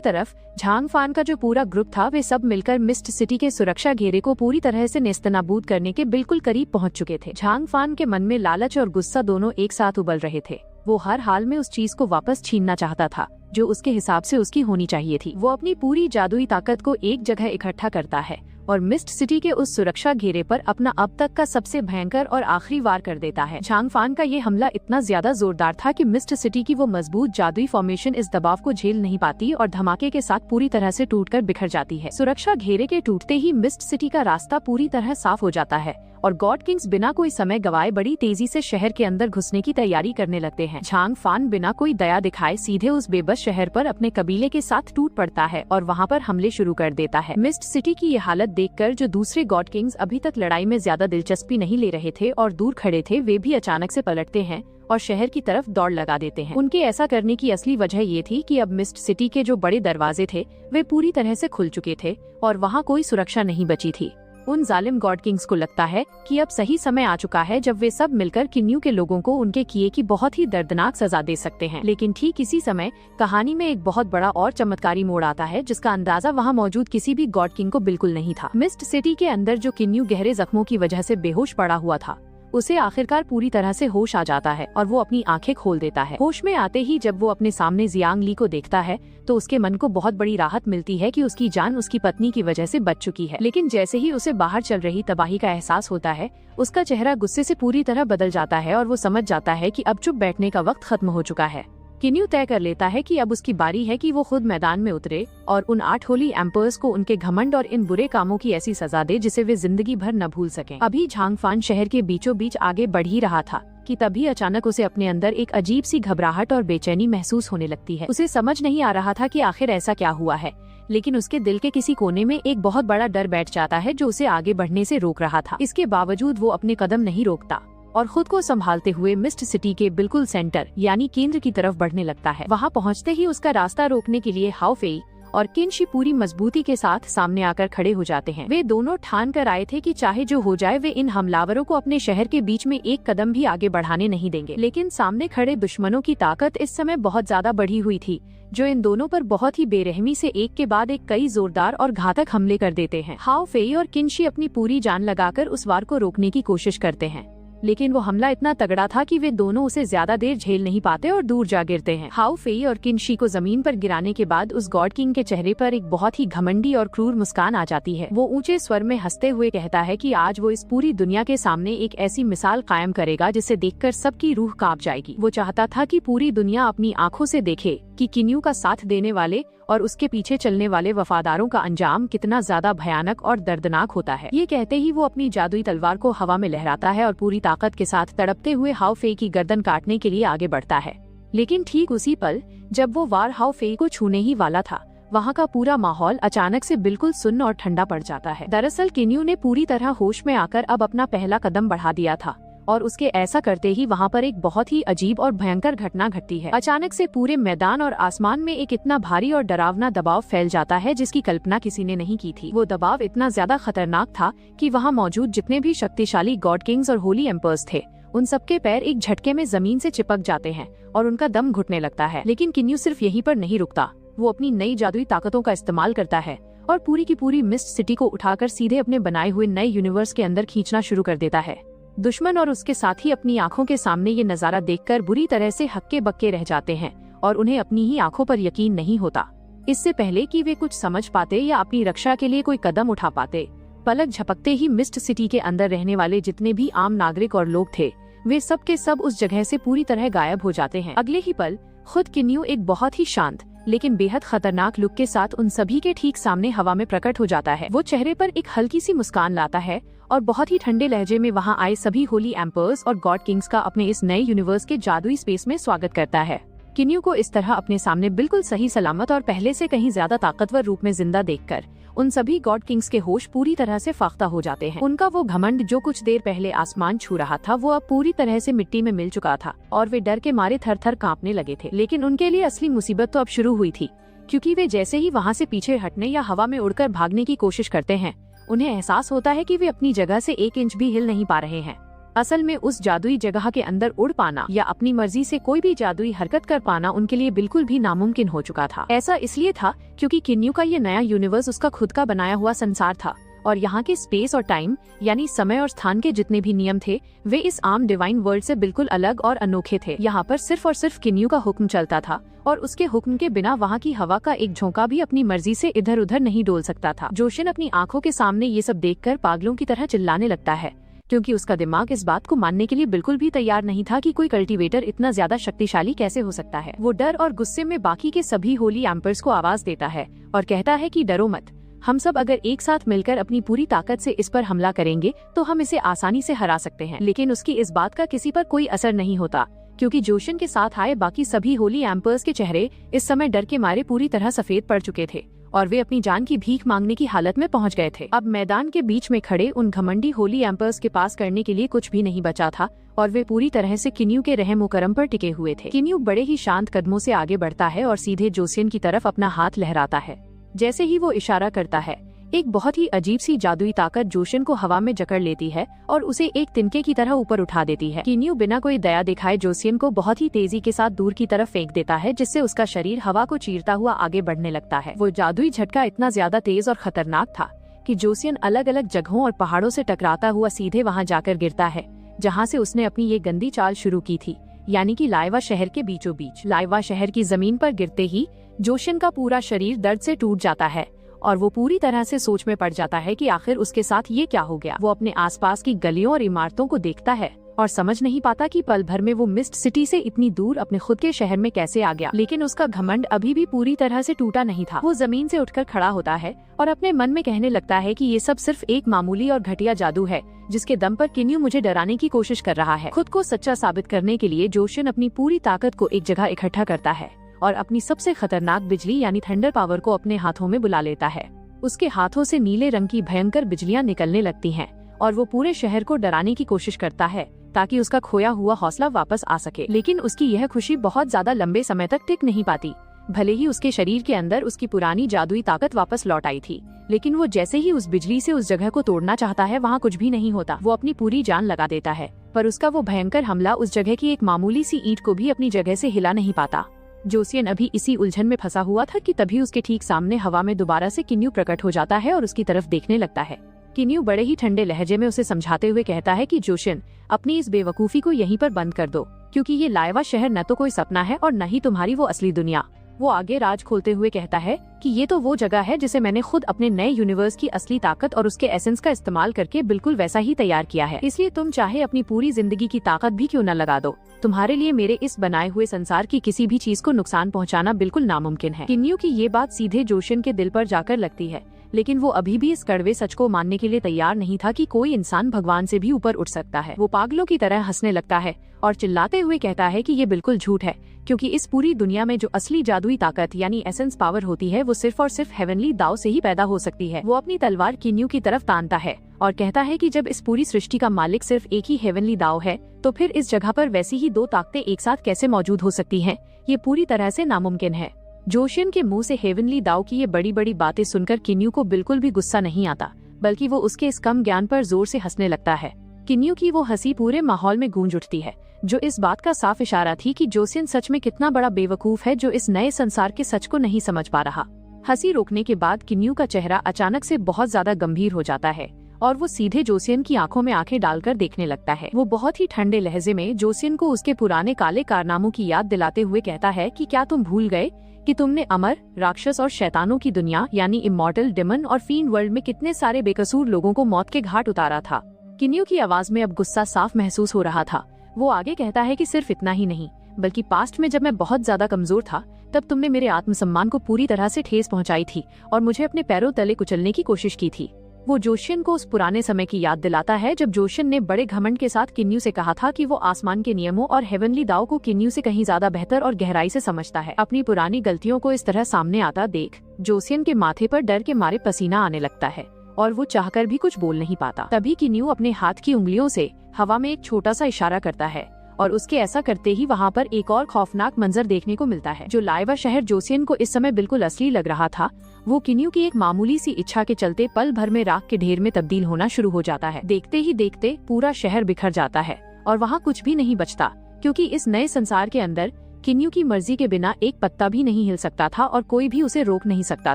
तरफ झांग फान का जो पूरा ग्रुप था, वे सब मिलकर मिस्ट सिटी के सुरक्षा घेरे को पूरी तरह से नेस्तनाबूद करने के बिल्कुल करीब पहुंच चुके थे। झांग फान के मन में लालच और गुस्सा दोनों एक साथ उबल रहे थे। वो हर हाल में उस चीज को वापस छीनना चाहता था जो उसके हिसाब से उसकी होनी चाहिए थी। वो अपनी पूरी जादुई ताकत को एक जगह इकट्ठा करता है और मिस्ट सिटी के उस सुरक्षा घेरे पर अपना अब तक का सबसे भयंकर और आखिरी वार कर देता है। झांग फान का ये हमला इतना ज्यादा जोरदार था कि मिस्ट सिटी की वो मजबूत जादुई फॉर्मेशन इस दबाव को झेल नहीं पाती और धमाके के साथ पूरी तरह से टूटकर बिखर जाती है। सुरक्षा घेरे के टूटते ही मिस्ट सिटी का रास्ता पूरी तरह साफ हो जाता है और गॉड किंग्स बिना कोई समय गवाए बड़ी तेजी से शहर के अंदर घुसने की तैयारी करने लगते हैं। झांग फान बिना कोई दया दिखाए सीधे उस बेबस शहर पर अपने कबीले के साथ टूट पड़ता है और वहाँ पर हमले शुरू कर देता है। मिस्ट सिटी की ये हालत देखकर जो दूसरे गॉड किंग्स अभी तक लड़ाई में ज्यादा दिलचस्पी नहीं ले रहे थे और दूर खड़े थे, वे भी अचानक से पलटते हैं और शहर की तरफ दौड़ लगा देते हैं। उनके ऐसा करने की असली वजह ये थी कि अब मिस्ट सिटी के जो बड़े दरवाजे थे वे पूरी तरह से खुल चुके थे और वहाँ कोई सुरक्षा नहीं बची थी। उन जालिम गॉड किंग्स को लगता है कि अब सही समय आ चुका है जब वे सब मिलकर किन्यू के लोगों को उनके किए की बहुत ही दर्दनाक सजा दे सकते हैं। लेकिन ठीक इसी समय कहानी में एक बहुत बड़ा और चमत्कारी मोड़ आता है जिसका अंदाजा वहाँ मौजूद किसी भी गॉड किंग को बिल्कुल नहीं था। मिस्ट सिटी के अंदर जो किन्यू गहरे जख्मों की वजह से बेहोश पड़ा हुआ था, उसे आखिरकार पूरी तरह से होश आ जाता है और वो अपनी आंखें खोल देता है। होश में आते ही जब वो अपने सामने जियांग ली को देखता है तो उसके मन को बहुत बड़ी राहत मिलती है कि उसकी जान उसकी पत्नी की वजह से बच चुकी है। लेकिन जैसे ही उसे बाहर चल रही तबाही का एहसास होता है, उसका चेहरा गुस्से से पूरी तरह बदल जाता है और वो समझ जाता है कि अब चुप बैठने का वक्त खत्म हो चुका है। किन्यू तय कर लेता है कि अब उसकी बारी है कि वो खुद मैदान में उतरे और उन 8 होली एम्पर्स को उनके घमंड और इन बुरे कामों की ऐसी सजा दे जिसे वे जिंदगी भर न भूल सकें। अभी झांग फान शहर के बीचों बीच आगे बढ़ ही रहा था कि तभी अचानक उसे अपने अंदर एक अजीब सी घबराहट और बेचैनी महसूस होने लगती है। उसे समझ नहीं आ रहा था कि आखिर ऐसा क्या हुआ है, लेकिन उसके दिल के किसी कोने में एक बहुत बड़ा डर बैठ जाता है जो उसे आगे बढ़ने से रोक रहा था। इसके बावजूद वो अपने कदम नहीं रोकता और खुद को संभालते हुए मिस्ट सिटी के बिल्कुल सेंटर यानी केंद्र की तरफ बढ़ने लगता है। वहाँ पहुँचते ही उसका रास्ता रोकने के लिए हाओ फेई और किनशी पूरी मजबूती के साथ सामने आकर खड़े हो जाते हैं। वे दोनों ठान कर आए थे कि चाहे जो हो जाए वे इन हमलावरों को अपने शहर के बीच में एक कदम भी आगे बढ़ाने नहीं देंगे। लेकिन सामने खड़े दुश्मनों की ताकत इस समय बहुत ज्यादा बढ़ी हुई थी, जो इन दोनों पर बहुत ही बेरहमी से एक के बाद एक कई जोरदार और घातक हमले कर देते हैं। हाओ फेई और किनशी अपनी पूरी जान लगाकर उस वार को रोकने की कोशिश करते हैं, लेकिन वो हमला इतना तगड़ा था कि वे दोनों उसे ज्यादा देर झेल नहीं पाते और दूर जा गिरते हैं। हाओ फेई और किनशी को जमीन पर गिराने के बाद उस गॉड किंग के चेहरे पर एक बहुत ही घमंडी और क्रूर मुस्कान आ जाती है। वो ऊंचे स्वर में हंसते हुए कहता है कि आज वो इस पूरी दुनिया के सामने एक ऐसी मिसाल कायम करेगा जिसे देखकर सबकी रूह कांप जाएगी। वो चाहता था कि पूरी दुनिया अपनी आंखों से देखे कि किन्यू का साथ देने वाले और उसके पीछे चलने वाले वफादारों का अंजाम कितना ज्यादा भयानक और दर्दनाक होता है। ये कहते ही वो अपनी जादुई तलवार को हवा में लहराता है और पूरी ताकत के साथ तड़पते हुए हाओ फेई की गर्दन काटने के लिए आगे बढ़ता है। लेकिन ठीक उसी पल जब वो वार हाओ फेई को छूने ही वाला था, वहाँ का पूरा माहौल अचानक से बिल्कुल सुन्न और ठंडा पड़ जाता है। दरअसल किन्यू ने पूरी तरह होश में आकर अब अपना पहला कदम बढ़ा दिया था और उसके ऐसा करते ही वहाँ पर एक बहुत ही अजीब और भयंकर घटना घटती है। अचानक से पूरे मैदान और आसमान में एक इतना भारी और डरावना दबाव फैल जाता है जिसकी कल्पना किसी ने नहीं की थी। वो दबाव इतना ज्यादा खतरनाक था कि वहाँ मौजूद जितने भी शक्तिशाली गॉड किंग्स और होली एम्पर्स थे, उन सबके पैर एक झटके में जमीन से चिपक जाते हैं और उनका दम घुटने लगता है। लेकिन किन्यू सिर्फ यहीं पर नहीं रुकता, वो अपनी नई जादुई ताकतों का इस्तेमाल करता है और पूरी की पूरी मिस्ट सिटी को उठाकर सीधे अपने बनाए हुए नए यूनिवर्स के अंदर खींचना शुरू कर देता है। दुश्मन और उसके साथी अपनी आंखों के सामने ये नजारा देखकर बुरी तरह से हक्के बक्के रह जाते हैं और उन्हें अपनी ही आंखों पर यकीन नहीं होता। इससे पहले कि वे कुछ समझ पाते या अपनी रक्षा के लिए कोई कदम उठा पाते, पलक झपकते ही मिस्ट सिटी के अंदर रहने वाले जितने भी आम नागरिक और लोग थे, वे सब के सब उस जगह से पूरी तरह गायब हो जाते हैं। अगले ही पल खुद किन्यू एक बहुत ही शांत लेकिन बेहद खतरनाक लुक के साथ उन सभी के ठीक सामने हवा में प्रकट हो जाता है। वो चेहरे पर एक हल्की सी मुस्कान लाता है और बहुत ही ठंडे लहजे में वहाँ आए सभी होली एम्पर्स और गॉड किंग्स का अपने इस नए यूनिवर्स के जादुई स्पेस में स्वागत करता है। किन्यू को इस तरह अपने सामने बिल्कुल सही सलामत और पहले से कहीं ज्यादा ताकतवर रूप में जिंदा देखकर उन सभी गॉड किंग्स के होश पूरी तरह से फाख्ता हो जाते हैं। उनका वो घमंड जो कुछ देर पहले आसमान छू रहा था, वो अब पूरी तरह से मिट्टी में मिल चुका था और वे डर के मारे थर थर कांपने लगे थे। लेकिन उनके लिए असली मुसीबत तो अब शुरू हुई थी, क्योंकि वे जैसे ही वहाँ से पीछे हटने या हवा में उड़कर भागने की कोशिश करते हैं, उन्हें एहसास होता है कि वे अपनी जगह से 1 इंच भी हिल नहीं पा रहे हैं। असल में उस जादुई जगह के अंदर उड़ पाना या अपनी मर्जी से कोई भी जादुई हरकत कर पाना उनके लिए बिल्कुल भी नामुमकिन हो चुका था। ऐसा इसलिए था क्योंकि किन्यू का ये नया यूनिवर्स उसका खुद का बनाया हुआ संसार था और यहाँ के स्पेस और टाइम यानी समय और स्थान के जितने भी नियम थे, वे इस आम डिवाइन वर्ल्ड से बिल्कुल अलग और अनोखे थे। यहाँ पर सिर्फ और सिर्फ किन्यू का हुक्म चलता था और उसके हुक्म के बिना वहाँ की हवा का एक झोंका भी अपनी मर्जी से इधर उधर नहीं डोल सकता था। जोशिन अपनी आंखों के सामने ये सब देखकर पागलों की तरह चिल्लाने लगता है, क्योंकि उसका दिमाग इस बात को मानने के लिए बिल्कुल भी तैयार नहीं था कि कोई कल्टीवेटर इतना ज्यादा शक्तिशाली कैसे हो सकता है। वो डर और गुस्से में बाकी के सभी होली एम्पर्स को आवाज देता है और कहता है कि डरो मत, हम सब अगर एक साथ मिलकर अपनी पूरी ताकत से इस पर हमला करेंगे तो हम इसे आसानी से हरा सकते हैं। लेकिन उसकी इस बात का किसी पर कोई असर नहीं होता, क्योंकि जोशिन के साथ आए बाकी सभी होली एम्पर्स के चेहरे इस समय डर के मारे पूरी तरह सफेद पड़ चुके थे और वे अपनी जान की भीख मांगने की हालत में पहुंच गए थे। अब मैदान के बीच में खड़े उन घमंडी होली एम्पर्स के पास करने के लिए कुछ भी नहीं बचा था और वे पूरी तरह से किन्यू के रहम करम पर टिके हुए थे। किन्यू बड़े ही शांत कदमों से आगे बढ़ता है और सीधे जोशिन की तरफ अपना हाथ लहराता है। जैसे ही वो इशारा करता है, एक बहुत ही अजीब सी जादुई ताकत जोशिन को हवा में जकड़ लेती है और उसे एक तिनके की तरह ऊपर उठा देती है। किन्यू बिना कोई दया दिखाए जोशिन को बहुत ही तेजी के साथ दूर की तरफ फेंक देता है, जिससे उसका शरीर हवा को चीरता हुआ आगे बढ़ने लगता है। वो जादुई झटका इतना ज्यादा तेज और खतरनाक था कि जोशिन अलग अलग जगहों और पहाड़ों से टकराता हुआ सीधे वहाँ जाकर गिरता है जहाँ से उसने अपनी ये गंदी चाल शुरू की थी, यानी कि लाइवा शहर के बीचों बीच। लाइवा शहर की जमीन पर गिरते ही जोशिन का पूरा शरीर दर्द से टूट जाता है और वो पूरी तरह से सोच में पड़ जाता है कि आखिर उसके साथ ये क्या हो गया। वो अपने आसपास की गलियों और इमारतों को देखता है और समझ नहीं पाता कि पल भर में वो मिस्ट सिटी से इतनी दूर अपने खुद के शहर में कैसे आ गया। लेकिन उसका घमंड अभी भी पूरी तरह से टूटा नहीं था। वो जमीन से उठकर खड़ा होता है और अपने मन में कहने लगता है कि ये सब सिर्फ एक मामूली और घटिया जादू है, जिसके दम पर किन्यू मुझे डराने की कोशिश कर रहा है। खुद को सच्चा साबित करने के लिए जोशिन अपनी पूरी ताकत को एक जगह इकट्ठा करता है और अपनी सबसे खतरनाक बिजली यानी थंडर पावर को अपने हाथों में बुला लेता है। उसके हाथों से नीले रंग की भयंकर बिजलियां निकलने लगती हैं और वो पूरे शहर को डराने की कोशिश करता है ताकि उसका खोया हुआ हौसला वापस आ सके। लेकिन उसकी यह खुशी बहुत ज्यादा लंबे समय तक टिक नहीं पाती। भले ही उसके शरीर के अंदर उसकी पुरानी जादुई ताकत वापस लौट आई थी, लेकिन वो जैसे ही उस बिजली से उस जगह को तोड़ना चाहता है, वहाँ कुछ भी नहीं होता। वो अपनी पूरी जान लगा देता है, पर उसका वो भयंकर हमला उस जगह की एक मामूली सी ईंट को भी अपनी जगह से हिला नहीं पाता। जोशिन अभी इसी उलझन में फंसा हुआ था कि तभी उसके ठीक सामने हवा में दोबारा से किन्यू प्रकट हो जाता है और उसकी तरफ देखने लगता है। किन्यू बड़े ही ठंडे लहजे में उसे समझाते हुए कहता है कि जोशिन, अपनी इस बेवकूफी को यहीं पर बंद कर दो, क्योंकि ये लाइवा शहर न तो कोई सपना है और न ही तुम्हारी वो असली दुनिया। वो आगे राज खोलते हुए कहता है कि ये तो वो जगह है जिसे मैंने खुद अपने नए यूनिवर्स की असली ताकत और उसके एसेंस का इस्तेमाल करके बिल्कुल वैसा ही तैयार किया है। इसलिए तुम चाहे अपनी पूरी जिंदगी की ताकत भी क्यों न लगा दो, तुम्हारे लिए मेरे इस बनाए हुए संसार की किसी भी चीज को नुकसान पहुंचाना बिल्कुल नामुमकिन है। किन्यू की ये बात सीधे जोशिन के दिल पर जाकर लगती है, लेकिन वो अभी भी इस कड़वे सच को मानने के लिए तैयार नहीं था कि कोई इंसान भगवान से भी ऊपर उठ सकता है। वो पागलों की तरह हंसने लगता है और चिल्लाते हुए कहता है कि ये बिल्कुल झूठ है, क्योंकि इस पूरी दुनिया में जो असली जादुई ताकत यानी एसेंस पावर होती है, वो सिर्फ और सिर्फ हेवनली दाव से ही पैदा हो सकती है। वो अपनी तलवार किन्यू की तरफ तानता है और कहता है कि जब इस पूरी सृष्टि का मालिक सिर्फ एक ही हेवनली दाव है, तो फिर इस जगह पर वैसी ही 2 ताकतें एक साथ कैसे मौजूद हो सकती हैं? ये पूरी तरह से नामुमकिन है। जोशिन के मुंह से हेवनली दाव की ये बड़ी बड़ी बातें सुनकर किन्यू को बिल्कुल भी गुस्सा नहीं आता, बल्कि वो उसके इस कम ज्ञान पर जोर से हंसने लगता है। किन्यू की वो हंसी पूरे माहौल में गूंज उठती है, जो इस बात का साफ इशारा थी कि जोशिन सच में कितना बड़ा बेवकूफ है जो इस नए संसार के सच को नहीं समझ पा रहा। हंसी रोकने के बाद किन्यू का चेहरा अचानक से बहुत ज्यादा गंभीर हो जाता है और वो सीधे जोसियन की आंखों में आंखें डालकर देखने लगता है। वो बहुत ही ठंडे लहजे में जोसियन को उसके पुराने काले कारनामों की याद दिलाते हुए कहता है कि क्या तुम भूल गए कि तुमने अमर, राक्षस और शैतानों की दुनिया यानी इमॉर्टल, डिमन और फींड वर्ल्ड में कितने सारे बेकसूर लोगों को मौत के घाट उतारा था। किन्यू की आवाज में अब गुस्सा साफ महसूस हो रहा था। वो आगे कहता है कि सिर्फ इतना ही नहीं, बल्कि पास्ट में जब मैं बहुत ज्यादा कमजोर था तब तुमने मेरे आत्मसम्मान को पूरी तरह से ठेस पहुंचाई थी और मुझे अपने पैरों तले कुचलने की कोशिश की थी। वो जोशियन को उस पुराने समय की याद दिलाता है जब जोशियन ने बड़े घमंड के साथ किन्यू से कहा था कि वो आसमान के नियमों और हेवनली दाव को किन्यू से कहीं ज्यादा बेहतर और गहराई से समझता है। अपनी पुरानी गलतियों को इस तरह सामने आता देख जोशियन के माथे पर डर के मारे पसीना आने लगता है और वो चाहकर भी कुछ बोल नहीं पाता। तभी किन्यू अपने हाथ की उंगलियों से हवा में एक छोटा सा इशारा करता है और उसके ऐसा करते ही वहाँ पर एक और खौफनाक मंजर देखने को मिलता है। जो लाइवा शहर जोसियन को इस समय बिल्कुल असली लग रहा था, वो किन्यू की एक मामूली सी इच्छा के चलते पल भर में राख के ढेर में तब्दील होना शुरू हो जाता है। देखते ही देखते पूरा शहर बिखर जाता है और वहाँ कुछ भी नहीं बचता, क्योंकि इस नए संसार के अंदर किन्यू की मर्जी के बिना एक पत्ता भी नहीं हिल सकता था और कोई भी उसे रोक नहीं सकता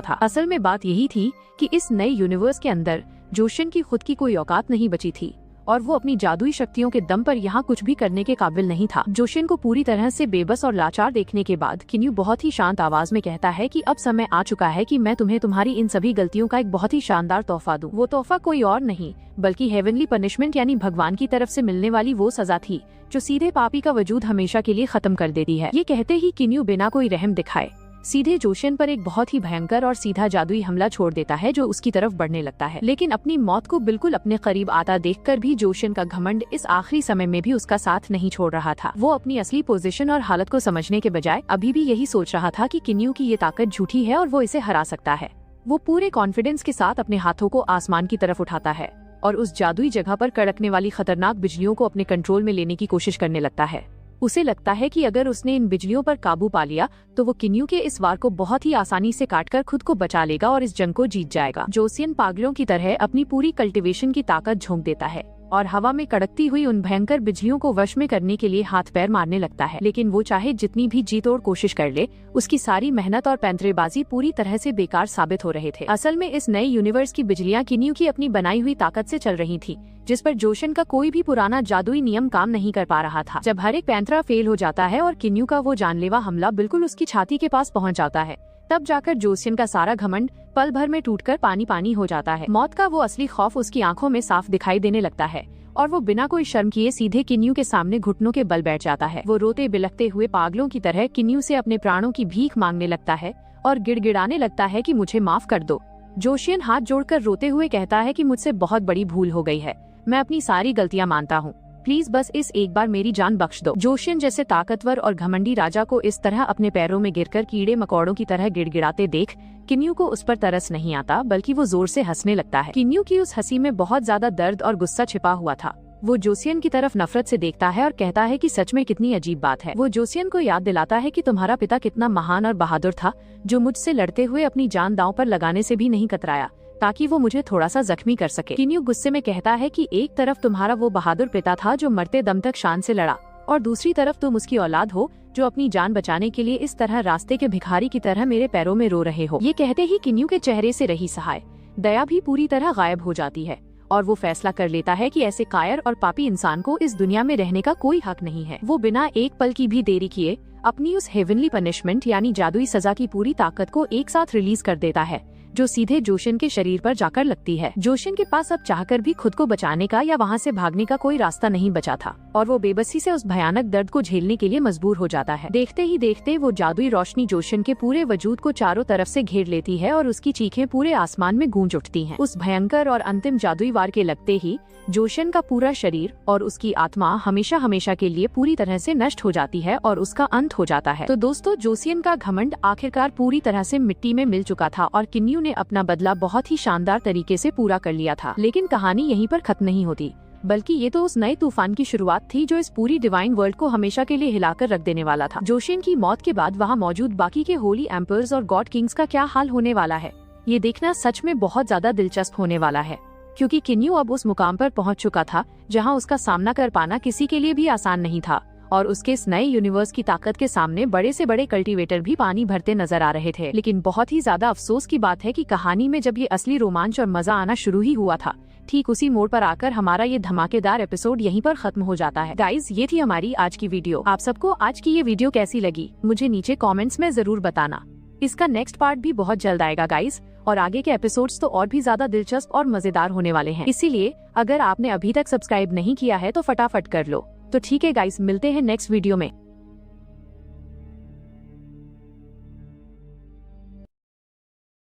था। असल में बात यही थी कि इस नए यूनिवर्स के अंदर जोशियन की खुद की कोई औकात नहीं बची थी और वो अपनी जादुई शक्तियों के दम पर यहाँ कुछ भी करने के काबिल नहीं था। जोशियन को पूरी तरह से बेबस और लाचार देखने के बाद किन्यू बहुत ही शांत आवाज में कहता है कि अब समय आ चुका है कि मैं तुम्हें तुम्हारी इन सभी गलतियों का एक बहुत ही शानदार तोहफा दूं। वो तोहफा कोई और नहीं बल्कि हेवनली पनिशमेंट यानी भगवान की तरफ से मिलने वाली वो सजा थी जो सीधे पापी का वजूद हमेशा के लिए खत्म कर देती है। ये कहते ही किन्यू बिना कोई रहम दिखाए सीधे जोशियन पर एक बहुत ही भयंकर और सीधा जादुई हमला छोड़ देता है जो उसकी तरफ बढ़ने लगता है। लेकिन अपनी मौत को बिल्कुल अपने करीब आता देखकर भी जोशियन का घमंड इस आखिरी समय में भी उसका साथ नहीं छोड़ रहा था। वो अपनी असली पोजीशन और हालत को समझने के बजाय अभी भी यही सोच रहा था कि किन्यू की ये ताकत झूठी है और वो इसे हरा सकता है। वो पूरे कॉन्फिडेंस के साथ अपने हाथों को आसमान की तरफ उठाता है और उस जादुई जगह पर कड़कने वाली खतरनाक बिजलियों को अपने कंट्रोल में लेने की कोशिश करने लगता है। उसे लगता है कि अगर उसने इन बिजलियों पर काबू पा लिया तो वो किन्यू के इस वार को बहुत ही आसानी से काटकर खुद को बचा लेगा और इस जंग को जीत जाएगा। जोसियन पागलों की तरह अपनी पूरी कल्टीवेशन की ताकत झोंक देता है और हवा में कड़कती हुई उन भयंकर बिजलियों को वश में करने के लिए हाथ पैर मारने लगता है। लेकिन वो चाहे जितनी भी जी तोड़ कोशिश कर ले, उसकी सारी मेहनत और पैंतरेबाजी पूरी तरह से बेकार साबित हो रहे थे। असल में इस नए यूनिवर्स की बिजलियां किन्यू की अपनी बनाई हुई ताकत से चल रही थी, जिस पर जोशियन का कोई भी पुराना जादुई नियम काम नहीं कर पा रहा था। जब हर एक पैंतरा फेल हो जाता है और किन्यू का वो जानलेवा हमला बिल्कुल उसकी छाती के पास पहुँच जाता है, तब जाकर जोसियन का सारा घमंड पल भर में टूटकर पानी पानी हो जाता है। मौत का वो असली खौफ उसकी आंखों में साफ दिखाई देने लगता है और वो बिना कोई शर्म किए सीधे किन्यू के सामने घुटनों के बल बैठ जाता है। वो रोते बिलखते हुए पागलों की तरह किन्यू से अपने प्राणों की भीख मांगने लगता है और गिड़गिड़ाने लगता है कि मुझे माफ कर दो। जोशियन हाथ जोड़कर रोते हुए कहता है कि मुझसे बहुत बड़ी भूल हो गई है, मैं अपनी सारी गलतियां मानता हूँ, प्लीज बस इस एक बार मेरी जान बख्श दो। जोशियन जैसे ताकतवर और घमंडी राजा को इस तरह अपने पैरों में गिरकर कीड़े मकोड़ों की तरह गिड़गिड़ाते देख किन्यू को उस पर तरस नहीं आता, बल्कि वो जोर से हंसने लगता है। किन्यू की उस हंसी में बहुत ज्यादा दर्द और गुस्सा छिपा हुआ था। वो जोसियन की तरफ नफरत से देखता है और कहता है कि सच में कितनी अजीब बात है। वो जोसियन को याद दिलाता है कि तुम्हारा पिता कितना महान और बहादुर था, जो मुझसे लड़ते हुए अपनी जान दांव पर लगाने से भी नहीं कतराया ताकि वो मुझे थोड़ा सा जख्मी कर सके। किन्यू गुस्से में कहता है कि एक तरफ तुम्हारा वो बहादुर पिता था जो मरते दम तक शान से लड़ा, और दूसरी तरफ तुम उसकी औलाद हो जो अपनी जान बचाने के लिए इस तरह रास्ते के भिखारी की तरह मेरे पैरों में रो रहे हो। ये कहते ही किन्यू के चेहरे से रही सहाय दया भी पूरी तरह गायब हो जाती है और वो फैसला कर लेता है कि ऐसे कायर और पापी इंसान को इस दुनिया में रहने का कोई हक नहीं है। वो बिना एक पल की भी देरी किए अपनी उस हेवनली पनिशमेंट यानी जादुई सजा की पूरी ताकत को एक साथ रिलीज कर देता है, जो सीधे जोशियन के शरीर पर जाकर लगती है। जोशियन के पास अब चाहकर भी खुद को बचाने का या वहाँ से भागने का कोई रास्ता नहीं बचा था और वो बेबसी से उस भयानक दर्द को झेलने के लिए मजबूर हो जाता है। देखते ही देखते वो जादुई रोशनी जोशियन के पूरे वजूद को चारों तरफ से घेर लेती है और उसकी चीखें पूरे आसमान में गूंज उठती हैं। उस भयंकर और अंतिम जादुई वार के लगते ही जोशियन का पूरा शरीर और उसकी आत्मा हमेशा हमेशा के लिए पूरी तरह से नष्ट हो जाती है और उसका अंत हो जाता है। तो दोस्तों, जोशियन का घमंड आखिरकार पूरी तरह से मिट्टी में मिल चुका था और किन्यू ने अपना बदला बहुत ही शानदार तरीके से पूरा कर लिया था। लेकिन कहानी यहीं पर खत्म नहीं होती, बल्कि ये तो उस नए तूफान की शुरुआत थी जो इस पूरी डिवाइन वर्ल्ड को हमेशा के लिए हिलाकर रख देने वाला था। जोशियन की मौत के बाद वहाँ मौजूद बाकी के होली एम्पर्स और गॉड किंग्स का क्या हाल होने वाला है, ये देखना सच में बहुत ज्यादा दिलचस्प होने वाला है, क्योंकि किन्यू अब उस मुकाम पर पहुंच चुका था जहां उसका सामना कर पाना किसी के लिए भी आसान नहीं था और उसके इस नए यूनिवर्स की ताकत के सामने बड़े से बड़े कल्टीवेटर भी पानी भरते नजर आ रहे थे। लेकिन बहुत ही ज्यादा अफसोस की बात है कि कहानी में जब ये असली रोमांच और मजा आना शुरू ही हुआ था, ठीक उसी मोड़ पर आकर हमारा ये धमाकेदार एपिसोड यहीं पर खत्म हो जाता है। गाइज, ये थी हमारी आज की वीडियो। आप सबको आज की ये वीडियो कैसी लगी मुझे नीचे कमेंट्स में जरूर बताना। इसका नेक्स्ट पार्ट भी बहुत जल्द आएगा गाइज, और आगे के एपिसोड्स तो और भी ज्यादा दिलचस्प और मजेदार होने वाले हैं। इसीलिए अगर आपने अभी तक सब्सक्राइब नहीं किया है तो फटाफट कर लो। तो ठीक है गाइज, मिलते हैं नेक्स्ट वीडियो में।